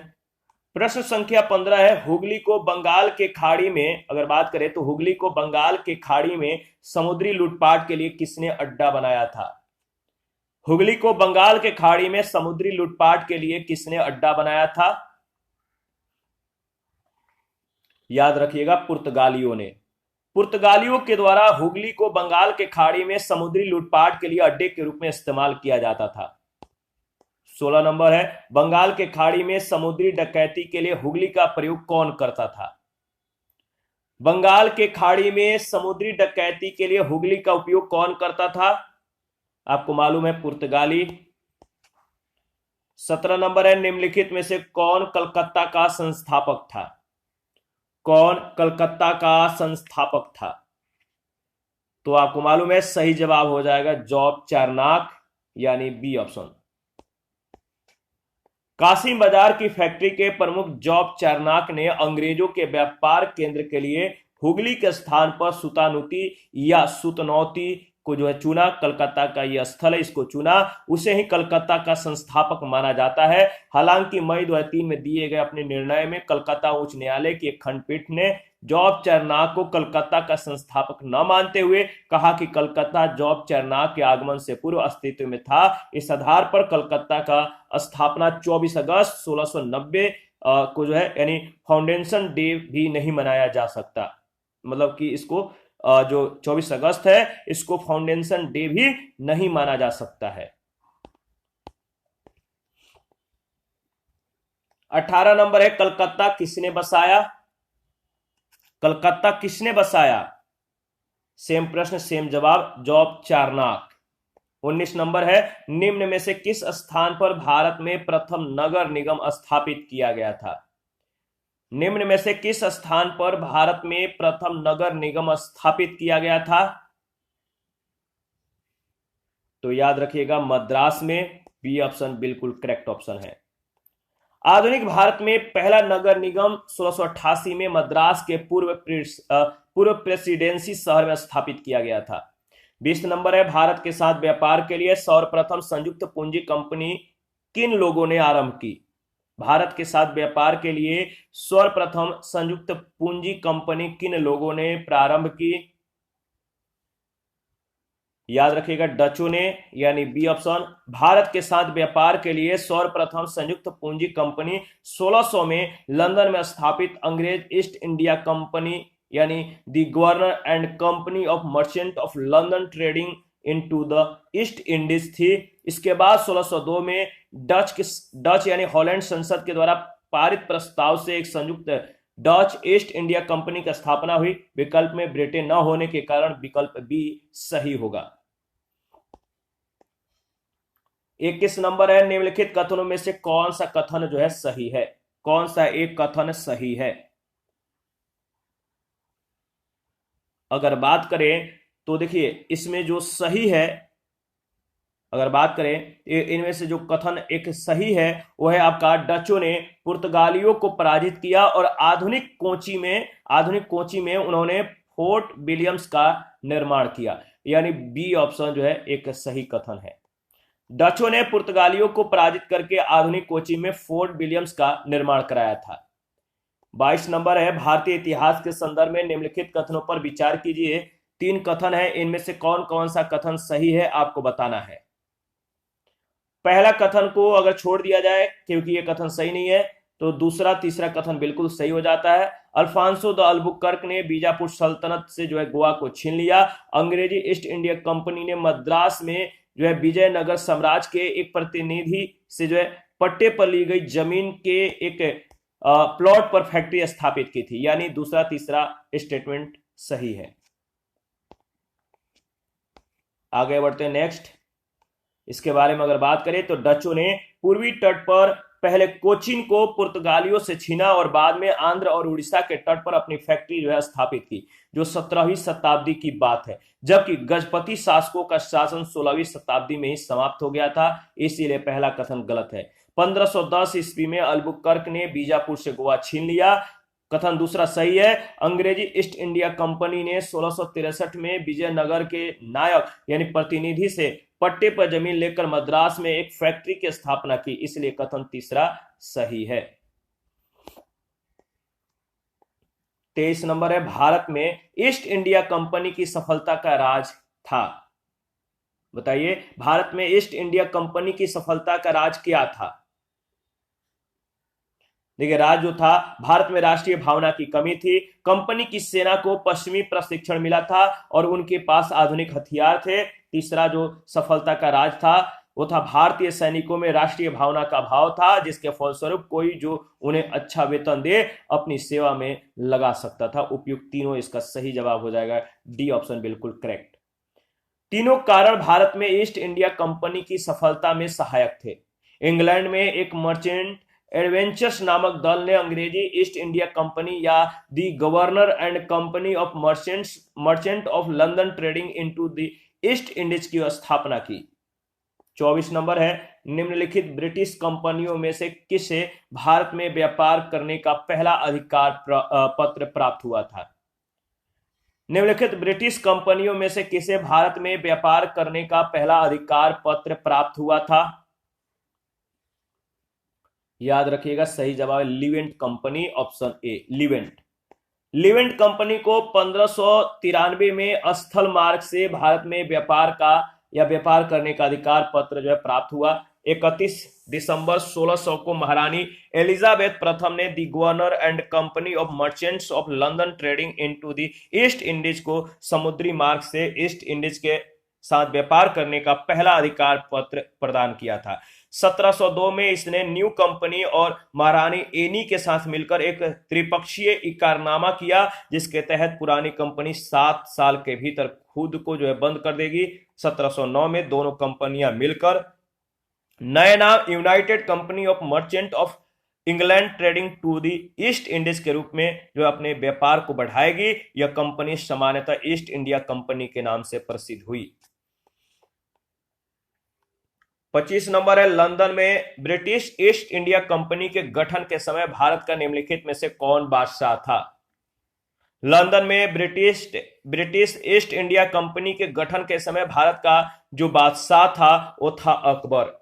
प्रश्न संख्या 15 है हुगली को बंगाल के खाड़ी में, अगर बात करें तो हुगली को बंगाल के खाड़ी में समुद्री लूटपाट के लिए किसने अड्डा बनाया था? हुगली को बंगाल के खाड़ी में समुद्री लूटपाट के लिए किसने अड्डा बनाया था? याद रखिएगा पुर्तगालियों ने। पुर्तगालियों के द्वारा हुगली को बंगाल के खाड़ी में समुद्री लूटपाट के लिए अड्डे के रूप में इस्तेमाल किया जाता था। 16 नंबर है बंगाल के खाड़ी में समुद्री डकैती के लिए हुगली का प्रयोग कौन करता था? बंगाल के खाड़ी में समुद्री डकैती के लिए हुगली का उपयोग कौन करता था? आपको मालूम है पुर्तगाली। 17 नंबर है निम्नलिखित में से कौन कलकत्ता का संस्थापक था? कौन कलकत्ता का संस्थापक था? तो आपको मालूम है सही जवाब हो जाएगा जॉब चारनाक, यानी बी ऑप्शन। कासिम बाजार की फैक्ट्री के प्रमुख जॉब चारनाक ने अंग्रेजों के व्यापार केंद्र के लिए हुगली के स्थान पर सुतानुती या सुतनौती को जो है चुना। कलकत्ता का यह स्थल है, इसको चुना। उसे ही कलकत्ता का संस्थापक माना जाता है। हालांकि मई 2003 में दिए गए अपने निर्णय में कलकत्ता उच्च न्यायालय की एक खंडपीठ ने जॉब चारनाक को कलकत्ता का संस्थापक न मानते हुए कहा कि कलकत्ता जॉब चारनाक के आगमन से पूर्व अस्तित्व में था। इस आधार पर कलकत्ता का स्थापना 24 अगस्त 1690 को जो है यानी फाउंडेशन डे भी नहीं मनाया जा सकता। मतलब कि इसको जो 24 अगस्त है इसको फाउंडेशन डे भी नहीं माना जा सकता है। 18 नंबर है कलकत्ता किसने बसाया? कलकत्ता किसने बसाया? सेम प्रश्न सेम जवाब, जॉब चारनाक। 19 नंबर है निम्न में से किस स्थान पर भारत में प्रथम नगर निगम स्थापित किया गया था? निम्न में से किस स्थान पर भारत में प्रथम नगर निगम स्थापित किया गया था? तो याद रखिएगा मद्रास में। बी ऑप्शन बिल्कुल करेक्ट ऑप्शन है। आधुनिक भारत में पहला नगर निगम 1688 में मद्रास के पूर्व प्रेसिडेंसी शहर में स्थापित किया गया था। 20 नंबर है भारत के साथ व्यापार के लिए सर्वप्रथम संयुक्त पूंजी कंपनी किन लोगों ने आरंभ की? भारत के साथ व्यापार के लिए सर्वप्रथम संयुक्त पूंजी कंपनी किन लोगों ने प्रारंभ की? याद रखिएगा डचों ने, यानी बी ऑप्शन। भारत के साथ व्यापार के लिए सर्वप्रथम संयुक्त पूंजी कंपनी 1600 में लंदन में स्थापित अंग्रेज ईस्ट इंडिया कंपनी यानी the governor and company of merchant of London trading into the East Indies थी। इसके बाद 1602 में डच यानी हॉलैंड संसद के द्वारा पारित प्रस्ताव से एक संयुक्त डच ईस्ट इंडिया कंपनी की स्थापना हुई। विकल्प में ब्रिटेन न होने के कारण विकल्प बी सही होगा। 21 नंबर है, निम्नलिखित कथनों में से कौन सा कथन जो है सही है? कौन सा एक कथन सही है? अगर बात करें तो देखिए इसमें जो सही है, अगर बात करें इनमें से जो कथन एक सही है वो है आपका डचों ने पुर्तगालियों को पराजित किया और आधुनिक कोची में उन्होंने फोर्ट विलियम्स का निर्माण किया, यानी बी ऑप्शन जो है एक सही कथन है। डचों ने पुर्तगालियों को पराजित करके आधुनिक कोची में फोर्ट विलियम्स का निर्माण कराया था। 22 नंबर है, भारतीय इतिहास के संदर्भ में निम्नलिखित कथनों पर विचार कीजिए। 3 कथन है, इनमें से कौन कौन सा कथन सही है आपको बताना है। पहला कथन को अगर छोड़ दिया जाए क्योंकि ये कथन सही नहीं है तो दूसरा तीसरा कथन बिल्कुल सही हो जाता है। अल्फांसो द अल्बुकर्क ने बीजापुर सल्तनत से जो है गोवा को छीन लिया। अंग्रेजी ईस्ट इंडिया कंपनी ने मद्रास में जो है विजयनगर साम्राज्य के एक प्रतिनिधि से जो है पट्टे पर ली गई जमीन के एक प्लॉट पर फैक्ट्री स्थापित की थी, यानी दूसरा तीसरा स्टेटमेंट सही है। आगे बढ़ते हैं नेक्स्ट। इसके बारे में अगर बात करें तो डचों ने पूर्वी तट पर पहले कोचीन को पुर्तगालियों से छीना और बाद में आंध्र और उड़ीसा के तट पर अपनी फैक्ट्री जो है स्थापित की, जो 17वीं शताब्दी की बात है, जबकि गजपति शासकों का शासन 16वीं शताब्दी में ही समाप्त हो गया था, इसीलिए पहला कथन गलत है। 1510 ईस्वी में अल्बुकर्क ने बीजापुर से गोवा छीन लिया, कथन दूसरा सही है। अंग्रेजी ईस्ट इंडिया कंपनी ने 1663 में विजयनगर के नायक यानी प्रतिनिधि से पट्टे पर जमीन लेकर मद्रास में एक फैक्ट्री की स्थापना की, इसलिए कथन तीसरा सही है। 23 नंबर है, भारत में ईस्ट इंडिया कंपनी की सफलता का राज था। बताइए भारत में ईस्ट इंडिया कंपनी की सफलता का राज क्या था? देखिए राज जो था, भारत में राष्ट्रीय भावना की कमी थी, कंपनी की सेना को पश्चिमी प्रशिक्षण मिला था और उनके पास आधुनिक हथियार थे। तीसरा जो सफलता का राज था वो था भारतीय सैनिकों में राष्ट्रीय भावना का भाव था, जिसके फलस्वरूप कोई जो उन्हें अच्छा वेतन दे अपनी सेवा में लगा सकता था। उपयुक्त तीनों इसका सही जवाब हो जाएगा, डी ऑप्शन बिल्कुल करेक्ट। तीनों कारण भारत में ईस्ट इंडिया कंपनी की सफलता में सहायक थे। इंग्लैंड में एक मर्चेंट एडवेंचर्स नामक दल ने अंग्रेजी ईस्ट इंडिया कंपनी या the governor and company of merchant of London trading into the East Indies की स्थापना की। 24 नंबर है, निम्नलिखित ब्रिटिश कंपनियों में से किसे भारत में व्यापार करने का पहला अधिकार पत्र प्राप्त हुआ था? निम्नलिखित ब्रिटिश कंपनियों में से किसे भारत में व्यापार करने का पहला अधिकार पत्र प्राप्त हुआ था? याद रखिएगा सही जवाब है Leivand company, option A Leivand company को 1593 में स्थल मार्ग से भारत में व्यापार करने का अधिकार पत्र जो है प्राप्त हुआ। 31 दिसंबर 1600 को महारानी एलिजाबेथ प्रथम ने the governor and company of merchants of London trading into the East Indies को समुद्री मार्ग से ईस्ट इंडीज के साथ व्यापार करने का पहला अधिकार पत्र प्रदान किया था। 1702 में इसने न्यू कंपनी और महारानी एनी के साथ मिलकर एक त्रिपक्षीय इकरारनामा किया, जिसके तहत पुरानी कंपनी 7 साल के भीतर खुद को जो है बंद कर देगी। 1709 में दोनों कंपनियां मिलकर नए नाम united company of merchant of England trading to the East Indies के रूप में जो अपने व्यापार को बढ़ाएगी। यह कंपनी सामान्यतः ईस्ट इंडिया कंपनी के नाम से प्रसिद्ध हुई। 25 नंबर है, लंदन में ब्रिटिश ईस्ट इंडिया कंपनी के गठन के समय भारत का निम्नलिखित में से कौन बादशाह था? लंदन में ब्रिटिश ईस्ट इंडिया कंपनी के गठन के समय भारत का जो बादशाह था वो था अकबर।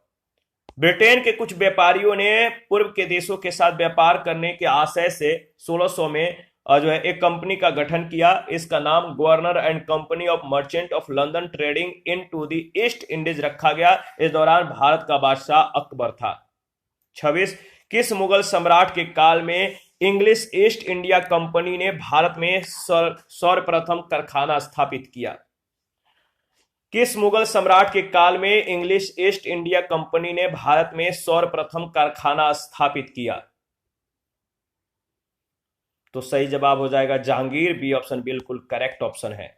ब्रिटेन के कुछ व्यापारियों ने पूर्व के देशों के साथ व्यापार करने के आशय से 1600 में जो है एक कंपनी का गठन किया। इसका नाम governor and company of merchant of London trading in to the East Indies रखा गया। इस दौरान भारत का बादशाह अकबर था। 26 किस मुगल सम्राट के काल में इंग्लिश ईस्ट इंडिया कंपनी ने भारत में सर्वप्रथम कारखाना स्थापित किया? किस मुगल सम्राट के काल में इंग्लिश ईस्ट इंडिया कंपनी ने भारत में सर्वप्रथम कारखाना स्थापित किया? तो सही जवाब हो जाएगा जहांगीर। बी ऑप्शन बिल्कुल करेक्ट ऑप्शन है।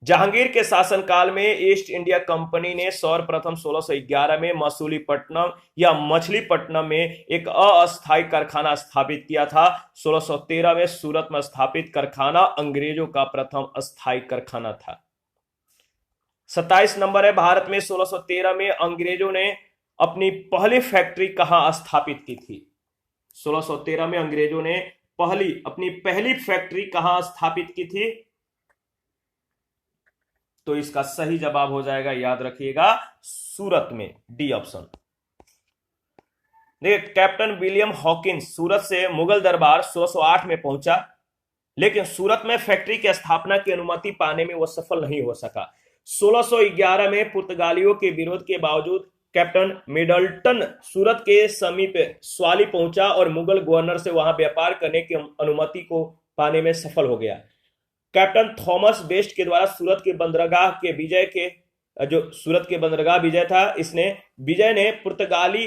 जहांगीर के शासनकाल में ईस्ट इंडिया कंपनी ने सर्वप्रथम 1611 में मसूलीपट्टनम या मछलीपट्टनम में एक अस्थायी कारखाना स्थापित किया था। 1613 में सूरत में स्थापित कारखाना अंग्रेजों का प्रथम अस्थायी कारखाना था। 27 नंबर है, भारत में 1613 में अंग्रेजों ने अपनी पहली फैक्ट्री कहां स्थापित की थी? 1613 में अंग्रेजों ने अपनी पहली फैक्ट्री कहां स्थापित की थी? तो इसका सही जवाब हो जाएगा, याद रखिएगा, सूरत में। D option. देखिए, कैप्टन विलियम हॉकिंस सूरत से मुगल दरबार 1608 में पहुंचा, लेकिन सूरत में फैक्ट्री की स्थापना की अनुमति पाने में वह सफल नहीं हो सका। 1611 में पुर्तगालियों के विरोध के बावजूद कैप्टन मिडल्टन सूरत के समीप स्वाली पहुंचा और मुगल गवर्नर से वहां व्यापार करने की अनुमति को पाने में सफल हो गया। कैप्टन थॉमस बेस्ट के द्वारा सूरत के बंदरगाह विजय था, विजय ने पुर्तगाली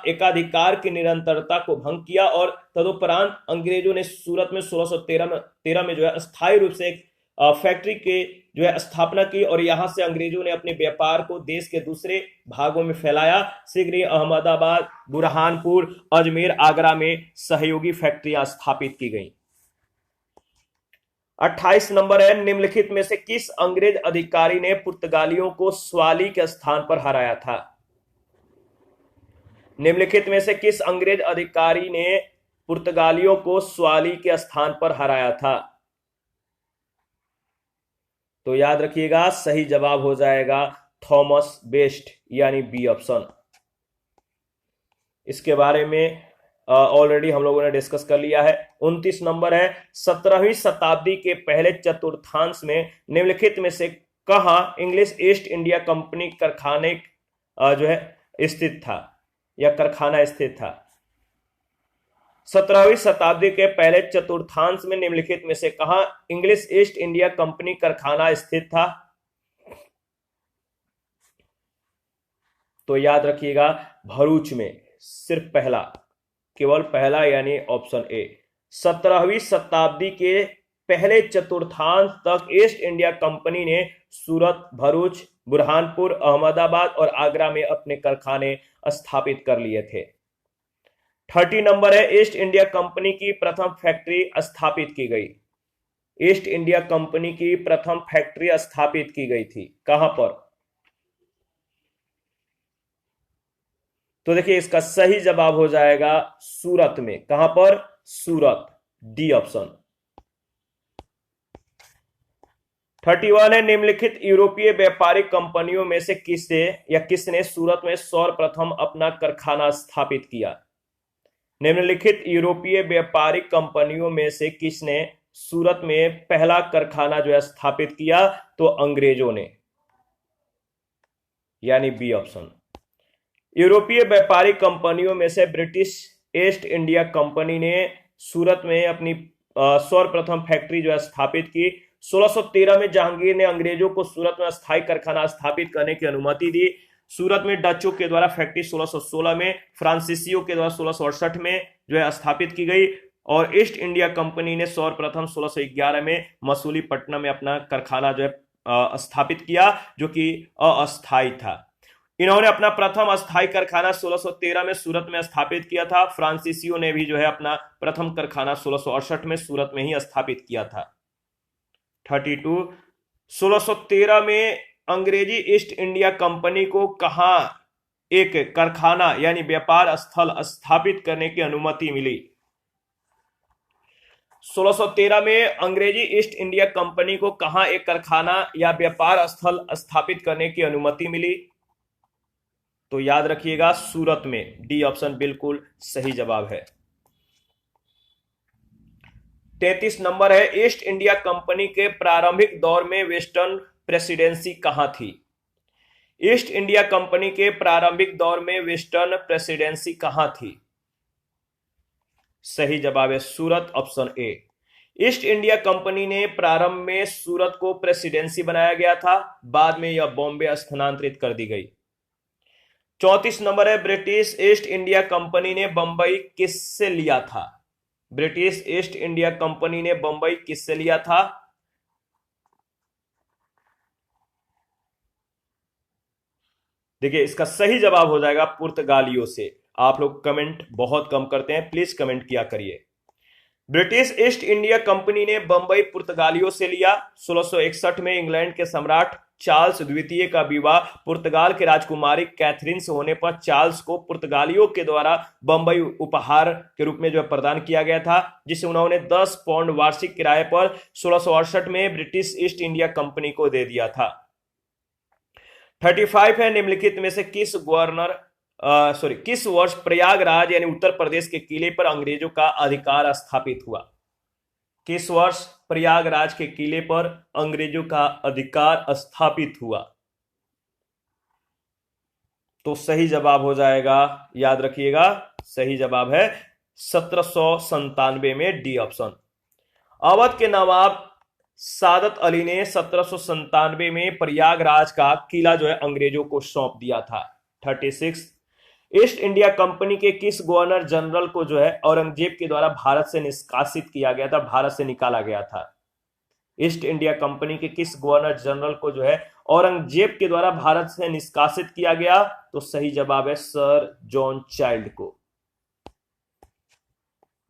एकाधिकार की निरंतरता को भंग किया और तदुपरांत अंग्रेजों ने सूरत में 1613 में जो है अस्थायी रूप से एक फैक्ट्री के जो है स्थापना की और यहां से अंग्रेजों ने अपने व्यापार को देश के दूसरे भागों में फैलाया। शीघ्र ही अहमदाबाद, बुरहानपुर, अजमेर, आगरा में सहयोगी फैक्ट्रियां स्थापित की गईं। 28 नंबर है, निम्नलिखित में से किस अंग्रेज अधिकारी ने पुर्तगालियों को स्वाली के स्थान पर हराया था? निम्नलिखित में से किस अंग्रेज अधिकारी ने पुर्तगालियों को स्वाली के स्थान पर हराया था? तो याद रखिएगा, सही जवाब हो जाएगा थॉमस बेस्ट, यानी बी ऑप्शन। इसके बारे में ऑलरेडी हम लोगों ने डिस्कस कर लिया है। 29 नंबर है, 17वीं शताब्दी के पहले चतुर्थांश में निम्नलिखित में से कहां इंग्लिश ईस्ट इंडिया कंपनी कारखाने जो है स्थित था या कारखाना स्थित था? 17वीं शताब्दी के पहले चतुर्थांश में निम्नलिखित में से कहां इंग्लिश ईस्ट इंडिया कंपनी कारखाना स्थित था? तो याद रखिएगा, भरूच में। सिर्फ पहला, केवल पहला, यानी ऑप्शन ए। 17वीं शताब्दी के पहले चतुर्थांश तक ईस्ट इंडिया कंपनी ने सूरत, भरूच, बुरहानपुर, अहमदाबाद और आगरा में अपने कारखाने स्थापित कर लिए थे। 30 नंबर है, ईस्ट इंडिया कंपनी की प्रथम फैक्ट्री स्थापित की गई। ईस्ट इंडिया कंपनी की प्रथम फैक्ट्री स्थापित की गई थी कहां पर? तो देखिए, इसका सही जवाब हो जाएगा सूरत में। कहां पर? सूरत। D option. 31 है, निम्नलिखित यूरोपीय व्यापारिक कंपनियों में से किसने सूरत में सर्वप्रथम अपना कारखाना स्थापित किया? निम्नलिखित यूरोपीय व्यापारिक कंपनियों में से किसने सूरत में पहला कारखाना जो है स्थापित किया? तो अंग्रेजों ने, यानी बी ऑप्शन। यूरोपीय व्यापारिक कंपनियों में से ब्रिटिश ईस्ट इंडिया कंपनी ने सूरत में अपनी सर्वप्रथम फैक्ट्री जो है स्थापित की। 1613 में जहांगीर ने अंग्रेजों को सूरत में अस्थायी कारखाना स्थापित करने की अनुमति दी। सूरत में डचों के द्वारा फैक्ट्री 1616 में, फ्रांसीसियों के द्वारा 1668 में जो है स्थापित की गई और ईस्ट इंडिया कंपनी ने सर्वप्रथम 1611 में मसूलीपट्टनम में अपना कारखाना जो है स्थापित किया, जो कि अस्थायी था। इन्होंने अपना प्रथम अस्थायी कारखाना 1613 में सूरत में स्थापित किया था। फ्रांसीसियों ने भी जो है अपना प्रथम कारखाना 1668 में सूरत में ही स्थापित किया था। 32, 1613 में अंग्रेजी ईस्ट इंडिया कंपनी को कहां एक कारखाना यानी व्यापार स्थल स्थापित करने की अनुमति मिली? 1613 में अंग्रेजी ईस्ट इंडिया कंपनी को कहां एक कारखाना या व्यापार स्थल स्थापित करने की अनुमति मिली? तो याद रखिएगा, सूरत में। डी ऑप्शन बिल्कुल सही जवाब है। 33 नंबर है, ईस्ट इंडिया कंपनी के प्रारंभिक दौर में वेस्टर्न प्रेसिडेंसी कहां थी? ईस्ट इंडिया कंपनी के प्रारंभिक दौर में वेस्टर्न प्रेसिडेंसी कहां थी? सही जवाब है Surat, option A. East India company ने प्रारंभ में सूरत को प्रेसिडेंसी बनाया गया था, बाद में यह बॉम्बे स्थानांतरित कर दी गई। 34 नंबर है, ब्रिटिश ईस्ट इंडिया कंपनी ने बंबई किससे लिया था? ब्रिटिश ईस्ट इंडिया कंपनी ने बंबई किससे लिया था? देखिए इसका सही जवाब हो जाएगा पुर्तगालियों से। आप लोग कमेंट बहुत कम करते हैं, प्लीज कमेंट किया करिए। ब्रिटिश ईस्ट इंडिया कंपनी ने बंबई पुर्तगालियों से लिया। 1661 में इंग्लैंड के सम्राट चार्ल्स द्वितीय का विवाह पुर्तगाल के राजकुमारी कैथरीन से होने पर चार्ल्स को पुर्तगालियों के द्वारा बंबई उपहार के रूप में जो प्रदान किया गया था, जिसे उन्होंने 10 पाउंड वार्षिक किराए पर 1668 में ब्रिटिश ईस्ट इंडिया कंपनी को दे दिया था। 35 है, निम्नलिखित में से किस वर्ष प्रयागराज यानी उत्तर प्रदेश के किले पर अंग्रेजों का अधिकार स्थापित हुआ? किस वर्ष प्रयागराज के किले पर अंग्रेजों का अधिकार स्थापित हुआ? तो सही जवाब हो जाएगा, याद रखिएगा, सही जवाब है 1797 में, डी ऑप्शन। अवध के नवाब सादत अली ने 1797 में प्रयागराज का किला जो है अंग्रेजों को सौंप दिया था। 36, ईस्ट इंडिया कंपनी के किस गवर्नर जनरल को जो है औरंगजेब के द्वारा भारत से निष्कासित किया गया था, भारत से निकाला गया था? ईस्ट इंडिया कंपनी के किस गवर्नर जनरल को जो है औरंगजेब के द्वारा भारत से निष्कासित किया गया? तो सही जवाब है सर जॉन चाइल्ड को।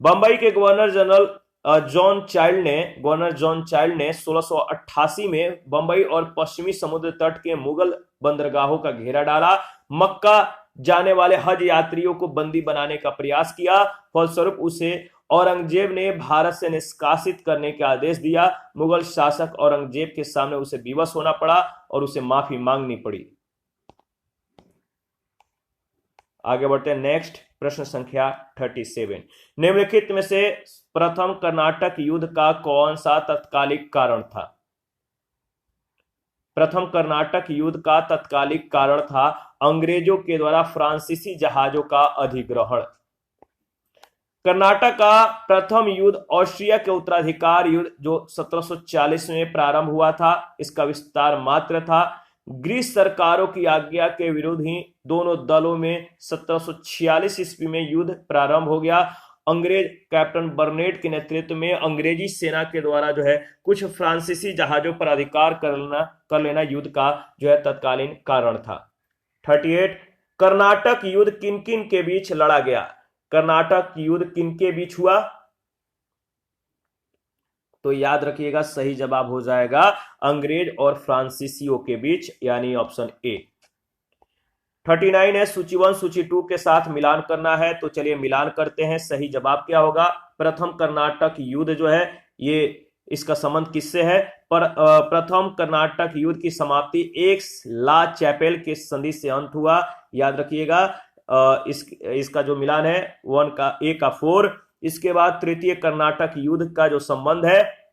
बंबई के governor general governor John child ने 1688 में बंबई और पश्चिमी समुद्र तट के मुगल बंदरगाहों का घेरा डाला, मक्का जाने वाले हज यात्रियों को बंदी बनाने का प्रयास किया। फलस्वरूप उसे औरंगजेब ने भारत से निष्कासित करने का आदेश दिया। मुगल शासक औरंगजेब के सामने उसे विवश होना पड़ा और उसे माफी मांगनी पड़ी। आगे बढ़ते हैं, नेक्स्ट प्रश्न संख्या 37। निम्नलिखित में से प्रथम कर्नाटक युद्ध का कौन सा तत्कालिक कारण था? प्रथम कर्नाटक युद्ध का तत्कालिक कारण था अंग्रेजों के द्वारा फ्रांसीसी जहाजों का अधिग्रहण। कर्नाटक का प्रथम युद्ध ऑस्ट्रिया के उत्तराधिकार युद्ध जो 1740 में प्रारंभ हुआ था, इसका विस्तार मात्र था। ग्रीस सरकारों की आज्ञा के विरुद्ध ही दोनों दलों में 1746 ईस्वी में युद्ध प्रारंभ हो गया। अंग्रेज कैप्टन बर्नेट के नेतृत्व में अंग्रेजी सेना के द्वारा जो है कुछ फ्रांसीसी जहाजों पर अधिकार कर लेना युद्ध का जो है तत्कालीन कारण था। 38, कर्नाटक युद्ध किन किन के बीच लड़ा गया? कर्नाटक युद्ध किन के बीच हुआ? तो याद रखिएगा, सही जवाब हो जाएगा अंग्रेज और फ्रांसीसियों के बीच, यानी ऑप्शन ए। 39 है, सूची 1 सूची 2 के साथ मिलान करना है, तो चलिए मिलान करते हैं। सही जवाब क्या होगा? प्रथम कर्नाटक युद्ध जो है ये इसका संबंध किससे है? प्रथम कर्नाटक युद्ध की समाप्ति एक्स-ला चैपेल के संधि से अंत हुआ। याद रखिएगा, इसका जो मिलान है 1 का ए का 4। इसके बाद तृतीय कर्नाटक युद्ध का जो संबंध है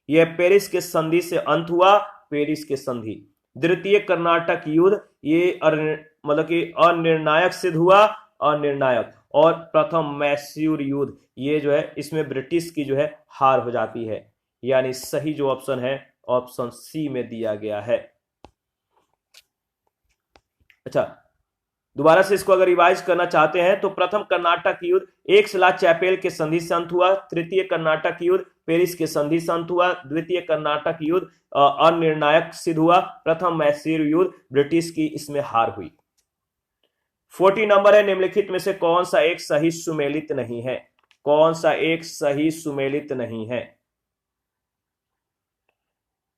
यह पेरिस के संधि से अंत हुआ, पेरिस के संधि। द्वितीय कर्नाटक युद्ध ये मतलब कि अनिर्णायक सिद्ध हुआ, अनिर्णायक। और प्रथम मैसूर युद्ध ये जो है इसमें ब्रिटिश की जो है हार हो जाती है, यानी सही जो ऑप्शन है ऑप्शन सी में दिया गया है। अच्छा, दोबारा से इसको अगर रिवाइज करना चाहते हैं तो प्रथम कर्नाटक युद्ध एक्स-ला चैपेल के संधि से अंत हुआ, तृतीय कर्नाटक युद्ध पेरिस के संधि से अंत हुआ, द्वितीय कर्नाटक युद्ध अनिर्णायक सिद्ध हुआ, प्रथम मैसूर युद्ध ब्रिटिश की इसमें हार हुई। 40 नंबर है, निम्नलिखित में से कौन सा एक सही सुमेलित नहीं है? कौन सा एक सही सुमेलित नहीं है?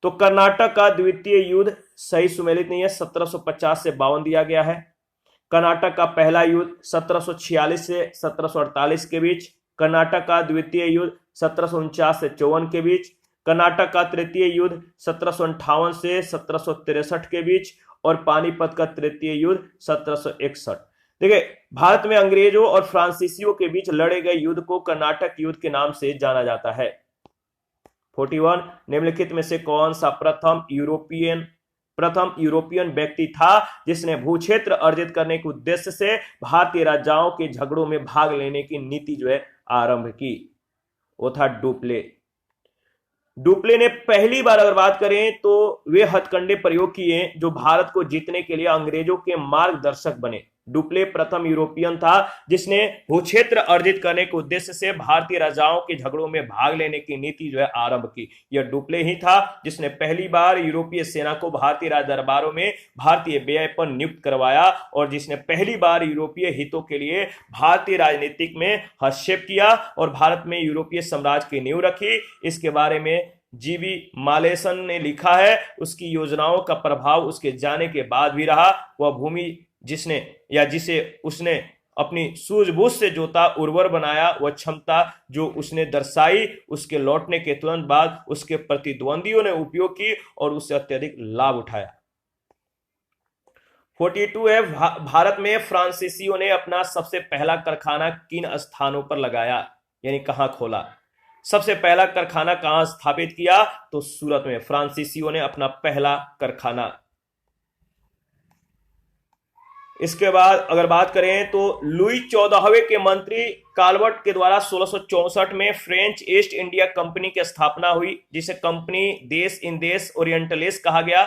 तो कर्नाटक का द्वितीय युद्ध सही सुमेलित नहीं है, 1750 से 52 दिया गया है। कर्नाटक का पहला युद्ध 1746 से 1748 के बीच, कर्नाटक का द्वितीय युद्ध 1749 से 54 के बीच, कर्नाटक का तृतीय युद्ध 1758 से 1763 के बीच और पानीपत का तृतीय युद्ध 1761। देखिए, भारत में अंग्रेजों और फ्रांसीसियों के बीच लड़े गए युद्ध को कर्नाटक युद्ध के नाम से जाना जाता है। 41, निम्नलिखित में से कौन सा प्रथम यूरोपियन व्यक्ति था जिसने भूक्षेत्र अर्जित करने के उद्देश्य से भारतीय राजाओं के झगड़ों में भाग लेने की नीति आरंभ की? वो था डुप्ले। डुप्ले ने पहली बार अगर बात करें तो वे हथकंडे प्रयोग किए जो भारत को जीतने के लिए अंग्रेजों के मार्गदर्शक बने। डुप्ले प्रथम यूरोपियन था जिसने भूक्षेत्र अर्जित करने के उद्देश्य से भारतीय राजाओं के झगड़ों में भाग लेने की नीति आरंभ की। यह डुप्ले ही था जिसने पहली बार यूरोपीय सेना को भारतीय राज दरबारों में भारतीय व्यय पर नियुक्त करवाया और जिसने पहली बार यूरोपीय हितों के लिए भारतीय राजनीतिक में हस्तक्षेप किया और भारत में यूरोपीय साम्राज्य की नींव रखी। इसके बारे में जीवी मालेसन ने लिखा है, उसकी योजनाओं का प्रभाव उसके जाने के बाद भी रहा। वह भूमि जिसे उसने अपनी सूझबूझ से जोता, उर्वर बनाया, वह क्षमता जो उसने दर्शाई उसके लौटने के तुरंत बाद उसके प्रतिद्वंदियों ने उपयोग की और उससे अत्यधिक लाभ उठाया। 42 है, भारत में फ्रांसीसियों ने अपना सबसे पहला कारखाना किन स्थानों पर लगाया, यानी कहां खोला? सबसे पहला कारखाना कहां स्थापित किया? तो सूरत में फ्रांसीसियों ने अपना पहला कारखाना। इसके बाद अगर बात करें तो लुई 14वें के मंत्री काल्वर्ट के द्वारा 1664 में फ्रेंच ईस्ट इंडिया कंपनी की स्थापना हुई, जिसे कंपनी देश इन देश ओरिएंटलिस कहा गया।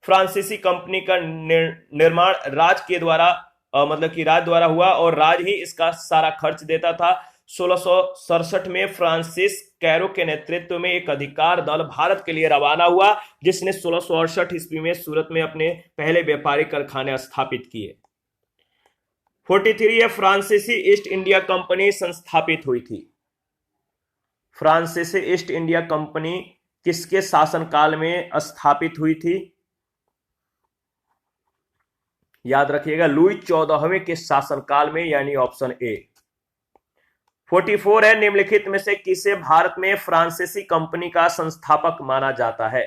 फ्रांसीसी कंपनी का निर्माण राज के द्वारा राज द्वारा हुआ और राज ही इसका सारा खर्च देता था। 1667 में फ्रांसिस कैरो के नेतृत्व में एक अधिकार दल भारत के लिए रवाना हुआ जिसने 1668 ईस्वी में सूरत में अपने पहले व्यापारिक कारखाने स्थापित किए। 43 है, फ्रांसीसी ईस्ट इंडिया कंपनी संस्थापित हुई थी। फ्रांसीसी ईस्ट इंडिया कंपनी किसके शासनकाल में स्थापित हुई थी? याद रखिएगा, लुई 14वें के शासनकाल में, यानी ऑप्शन ए। 44 है, निम्नलिखित में से किसे भारत में फ्रांसीसी कंपनी का संस्थापक माना जाता है?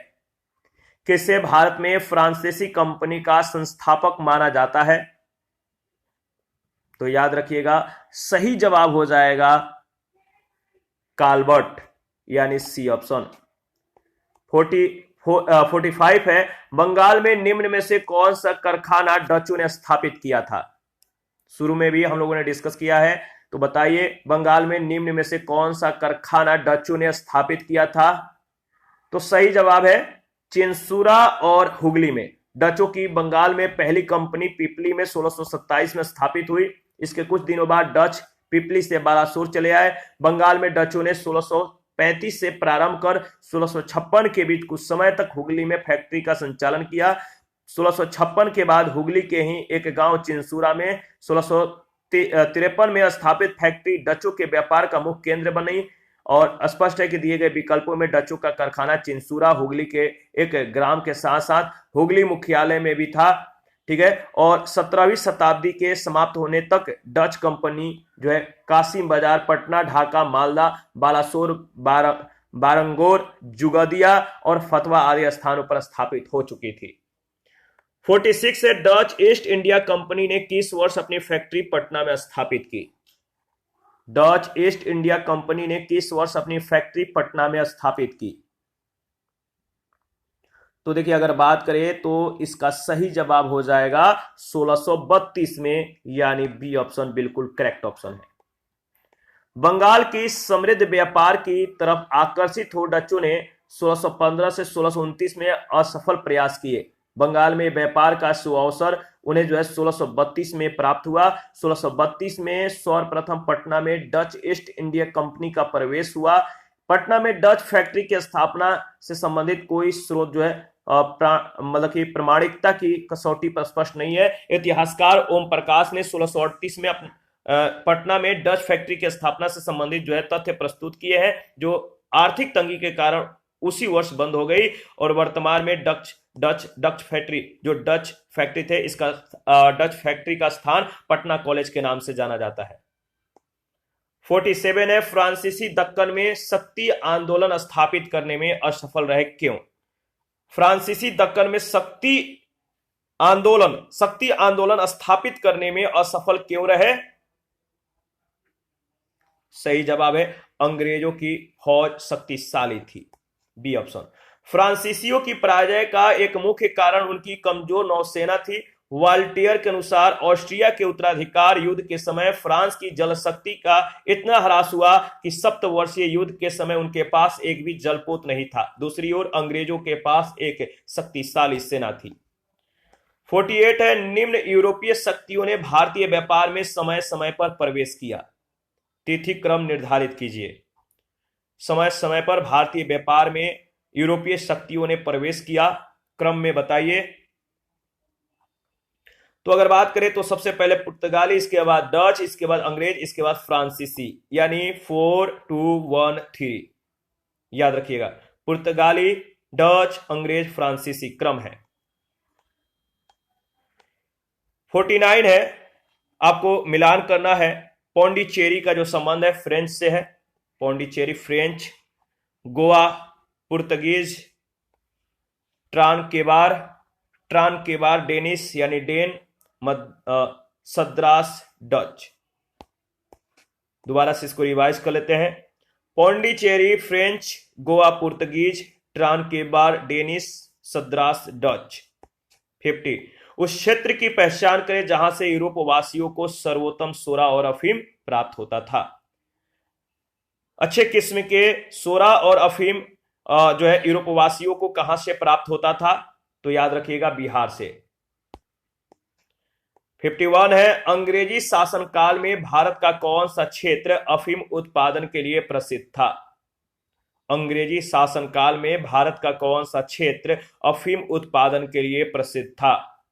किसे भारत में फ्रांसीसी कंपनी का संस्थापक माना जाता है? तो याद रखिएगा, सही जवाब हो जाएगा काल्वर्ट, यानी सी ऑप्शन। 45 है, बंगाल में निम्न में से कौन सा कारखाना डचों ने स्थापित किया था? शुरू में भी हम लोगों ने डिस्कस किया है, तो बताइए बंगाल में निम्न में से कौन सा कारखाना डचों ने स्थापित किया था? तो सही जवाब है चेंसुरा और हुगली में। डचों की बंगाल में पहली कंपनी पिपली में 1627 में स्थापित हुई। इसके कुछ दिनों बाद डच पिपली से बालासोर चले आए। बंगाल में डचों ने 1635 से प्रारंभ कर 1656 के बीच कुछ समय तक हुगली में फैक्ट्री का संचालन किया। 1656 के बाद हुगली के ही एक गांव चिंसूरा में 1653 में स्थापित फैक्ट्री डचों के व्यापार का मुख्य केंद्र बनी और स्पष्ट है कि दिए गए विकल्पों में डचों का कारखाना चिंसूरा हुगली के एक ग्राम के साथ साथ हुगली मुख्यालय में भी था। ठीक है, और 17वीं शताब्दी के समाप्त होने तक डच कंपनी कासिम बाजार, पटना, ढाका, मालदा, बालासोर, बारंगोर, जुगदिया और फतवा आदि स्थानों पर स्थापित हो चुकी थी। 46 से डच ईस्ट इंडिया कंपनी ने किस वर्ष अपनी फैक्ट्री पटना में स्थापित की? डच ईस्ट इंडिया कंपनी ने किस वर्ष अपनी फैक्ट्री पटना में स्थापित की? तो देखिए, अगर बात करें तो इसका सही जवाब हो जाएगा 1632 में, यानी बी ऑप्शन बिल्कुल करेक्ट ऑप्शन है। बंगाल की समृद्ध व्यापार की तरफ आकर्षित हो डचों ने 1615 से 1629 में असफल प्रयास किए। बंगाल में व्यापार का सुअवसर उन्हें 1632 में प्राप्त हुआ। 1632 में सर्वप्रथम पटना में डच ईस्ट इंडिया कंपनी का प्रवेश हुआ। पटना में डच फैक्ट्री की स्थापना से संबंधित कोई स्रोत कि प्रमाणिकता की कसौटी पर स्पष्ट नहीं है। इतिहासकार ओम प्रकाश ने 1638 में पटना में डच फैक्ट्री की स्थापना से संबंधित तथ्य प्रस्तुत किए हैं, जो आर्थिक तंगी के कारण उसी वर्ष बंद हो गई और वर्तमान में डच फैक्ट्री थे, इसका डच फैक्ट्री का स्थान पटना कॉलेज के नाम से जाना जाता है। 47 है, फ्रांसीसी दक्कन में शक्ति आंदोलन स्थापित करने में असफल रहे, क्यों? फ्रांसीसी दक्कन में शक्ति आंदोलन, शक्ति आंदोलन स्थापित करने में असफल क्यों रहे? सही जवाब है, अंग्रेजों की फौज शक्तिशाली थी, बी ऑप्शन। फ्रांसीसियों की पराजय का एक मुख्य कारण उनकी कमजोर नौसेना थी। वाल्टियर के अनुसार ऑस्ट्रिया के उत्तराधिकार युद्ध के समय फ्रांस की जलशक्ति का इतना ह्रास हुआ कि सप्तवर्षीय युद्ध के समय उनके पास एक भी जलपोत नहीं था। दूसरी ओर अंग्रेजों के पास एक शक्तिशाली सेना थी। 48 है, निम्न यूरोपीय शक्तियों ने भारतीय व्यापार में समय समय पर प्रवेश किया। तिथि क्रम निर्धारित कीजिए। समय समय पर भारतीय व्यापार में यूरोपीय शक्तियों ने प्रवेश किया, क्रम में बताइए। तो अगर बात करें तो सबसे पहले पुर्तगाली, इसके बाद डच, इसके बाद अंग्रेज, इसके बाद फ्रांसीसी, यानी 4 2 1 3। याद रखिएगा, पुर्तगाली, डच, अंग्रेज, फ्रांसीसी क्रम है। 49 है, आपको मिलान करना है। पौंडीचेरी का जो संबंध है फ्रेंच से है, Pondicherry French, Goa Portuguese, Tranquebar Danish यानी डेन, सद्रास डच। दोबारा से इसको रिवाइज कर लेते हैं। Pondicherry French, Goa Portuguese, Tranquebar Danish, Sadras Dutch. 50, उस क्षेत्र की पहचान करें जहां से यूरोप वासियों को सर्वोत्तम सोरा और अफीम प्राप्त होता था। अच्छे किस्म के सोरा और अफीम जो है यूरोप वासियों को कहां से प्राप्त होता था? तो याद रखिएगा, बिहार से। 51 है, अंग्रेजी शासनकाल में भारत का कौन सा क्षेत्र अफीम उत्पादन के लिए प्रसिद्ध था? अंग्रेजी शासनकाल में भारत का कौन सा क्षेत्र अफीम उत्पादन के लिए प्रसिद्ध था?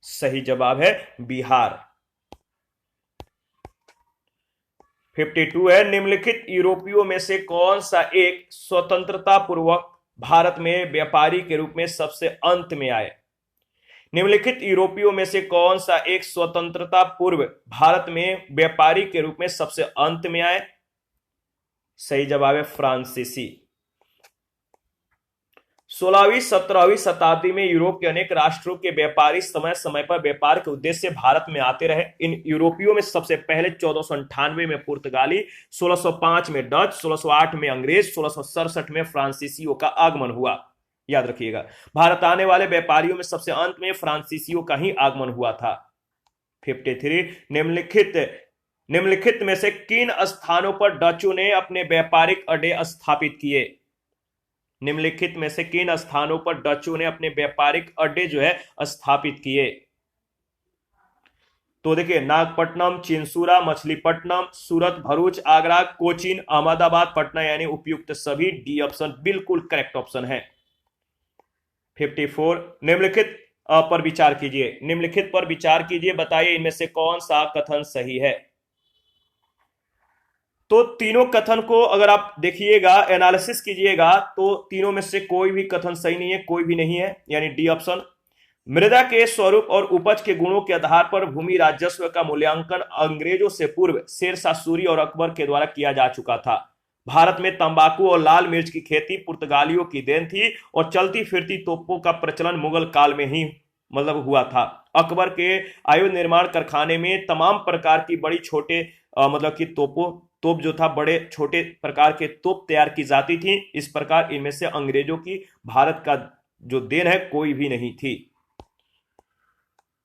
सही जवाब है बिहार। 52 है, निम्नलिखित यूरोपियों में से कौन सा एक स्वतंत्रता पूर्वक भारत में व्यापारी के रूप में सबसे अंत में आए? निम्नलिखित यूरोपियों में से कौन सा एक स्वतंत्रता पूर्व भारत में व्यापारी के रूप में सबसे अंत में आए? सही जवाब है फ्रांसीसी। 16वीं 17वीं शताब्दी में यूरोप के अनेक राष्ट्रों के व्यापारी समय समय पर व्यापार के उद्देश्य से भारत में आते रहे। इन यूरोपियों में सबसे पहले 1498 में पुर्तगाली, 1605 में डच, 1608 में अंग्रेज, 1667 में फ्रांसीसियों का आगमन हुआ। याद रखिएगा, भारत आने वाले व्यापारियों में सबसे अंत में फ्रांसीसियों का ही आगमन हुआ था। 53, निम्नलिखित में से किन स्थानों पर डचों ने अपने व्यापारिक अड्डे स्थापित किए? निम्नलिखित में से किन स्थानों पर डचों ने अपने व्यापारिक अड्डे जो है स्थापित किए? तो देखिए, नागपट्टनम, चिंसूरा, मछलीपट्टनम, सूरत, भरूच, आगरा, कोचीन, अहमदाबाद, पटना, यानी उपयुक्त सभी। डी ऑप्शन बिल्कुल करेक्ट ऑप्शन है। 54, निम्नलिखित पर विचार कीजिए। निम्नलिखित पर विचार कीजिए, बताइए इनमें से कौन सा कथन सही है? तो तीनों कथन को अगर आप देखिएगा, एनालिसिस कीजिएगा, तो तीनों में से कोई भी कथन सही नहीं है, कोई भी नहीं है, यानी डी ऑप्शन। मृदा के स्वरूप और उपज के गुणों के आधार पर भूमि राजस्व का मूल्यांकन अंग्रेजों से पूर्व शेरशाह सूरी और अकबर के द्वारा किया जा चुका था। भारत में तंबाकू और लाल मिर्च की खेती पुर्तगालियों की देन थी और चलती फिरती तोपों का प्रचलन मुगल काल में ही हुआ था। अकबर के आयुध निर्माण कारखाने में तमाम प्रकार की बड़ी छोटे तोप जो था, बड़े छोटे प्रकार के तोप तैयार की जाती थी। इस प्रकार इनमें से अंग्रेजों की भारत का जो देन है कोई भी नहीं थी।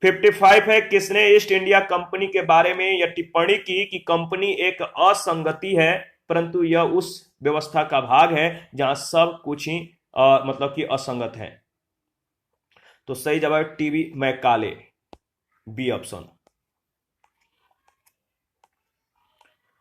55 है, किसने ईस्ट इंडिया कंपनी के बारे में यह टिप्पणी की कि कंपनी एक असंगति है, परंतु यह उस व्यवस्था का भाग है जहां सब कुछ ही असंगत है? तो सही जवाब टीबी मैकाले, बी ऑप्शन।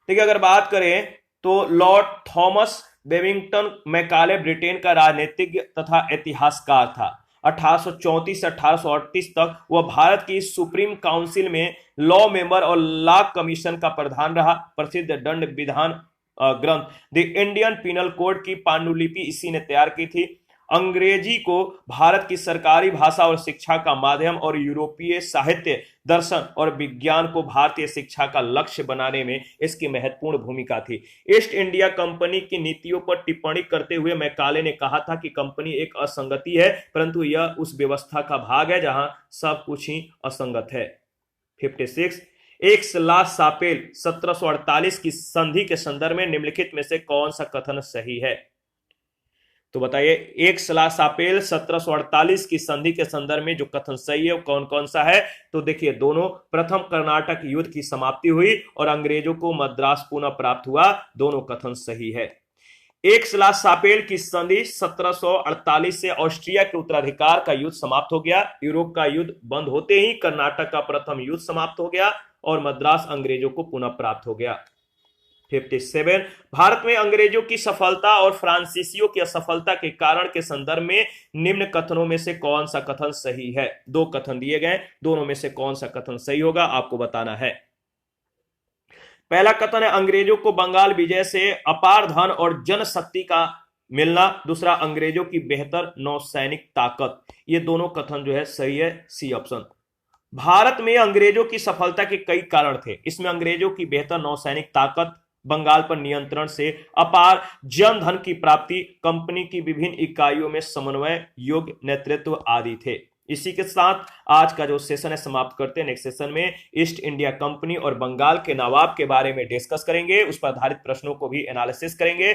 देखिए, अगर बात करें तो Lord Thomas Babington Macaulay Britain का राजनीतिज्ञ तथा इतिहासकार था। 1834 से 1838 तक वह भारत की सुप्रीम काउंसिल में लॉ मेंबर और लॉ कमीशन का प्रधान रहा। प्रसिद्ध दंड विधान ग्रंथ द इंडियन पिनल कोड की पांडुलिपि इसी ने तैयार की थी। अंग्रेजी को भारत की सरकारी भाषा और शिक्षा का माध्यम और यूरोपीय साहित्य, दर्शन और विज्ञान को भारतीय शिक्षा का लक्ष्य बनाने में इसकी महत्वपूर्ण भूमिका थी। ईस्ट इंडिया कंपनी की नीतियों पर टिप्पणी करते हुए मैकाले ने कहा था कि कंपनी एक असंगति है, परंतु यह उस व्यवस्था का भाग है जहां सब कुछ ही असंगत है। 56 एक्स-ला-शापेल 1748 की संधि के संदर्भ में निम्नलिखित में से कौन सा कथन सही है? तो बताइए, एक्स-ला-शापेल 1748 की संधि के संदर्भ में जो कथन सही है वो कौन कौन सा है? तो देखिए, दोनों, प्रथम कर्नाटक युद्ध की समाप्ति हुई और अंग्रेजों को मद्रास पुनः प्राप्त हुआ, दोनों कथन सही है। एक्स-ला-शापेल की संधि 1748 से ऑस्ट्रिया के उत्तराधिकार का युद्ध समाप्त हो गया। यूरोप का युद्ध बंद होते ही कर्नाटक का प्रथम युद्ध समाप्त हो गया और मद्रास अंग्रेजों को पुनः प्राप्त हो गया। 57 भारत में अंग्रेजों की सफलता और फ्रांसीसियों की असफलता के कारण के संदर्भ में निम्न कथनों में से कौन सा कथन सही है? दो कथन दिए गए, दोनों में से कौन सा कथन सही होगा आपको बताना है। पहला कथन है अंग्रेजों को बंगाल विजय से अपार धन और जनशक्ति का मिलना, दूसरा अंग्रेजों की बेहतर नौसैनिक ताकत। ये दोनों कथन जो है सही है, सी ऑप्शन। भारत में अंग्रेजों की सफलता के कई कारण थे, इसमें अंग्रेजों की बेहतर नौसैनिक ताकत, बंगाल पर नियंत्रण से अपार जनधन की प्राप्ति, कंपनी की विभिन्न इकाइयों में समन्वय योग्य नेतृत्व आदि थे। इसी के साथ आज का जो सेशन है समाप्त करते हैं। नेक्स्ट सेशन में ईस्ट इंडिया कंपनी और बंगाल के नवाब के बारे में डिस्कस करेंगे, उस पर आधारित प्रश्नों को भी एनालिसिस करेंगे।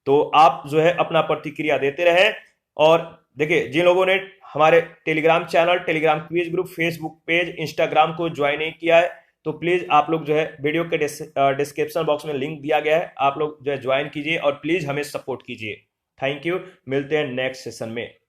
तो आप जो है अपना प्रतिक्रिया देते रहे। और देखिए, जिन लोगों ने हमारे Telegram channel, Telegram quiz group, Facebook page, Instagram को ज्वाइन नहीं किया है तो प्लीज आप लोग जो है वीडियो के डिस्क्रिप्शन बॉक्स में लिंक दिया गया है, आप लोग जो है ज्वाइन कीजिए और प्लीज हमें सपोर्ट कीजिए। थैंक यू, मिलते हैं नेक्स्ट सेशन में।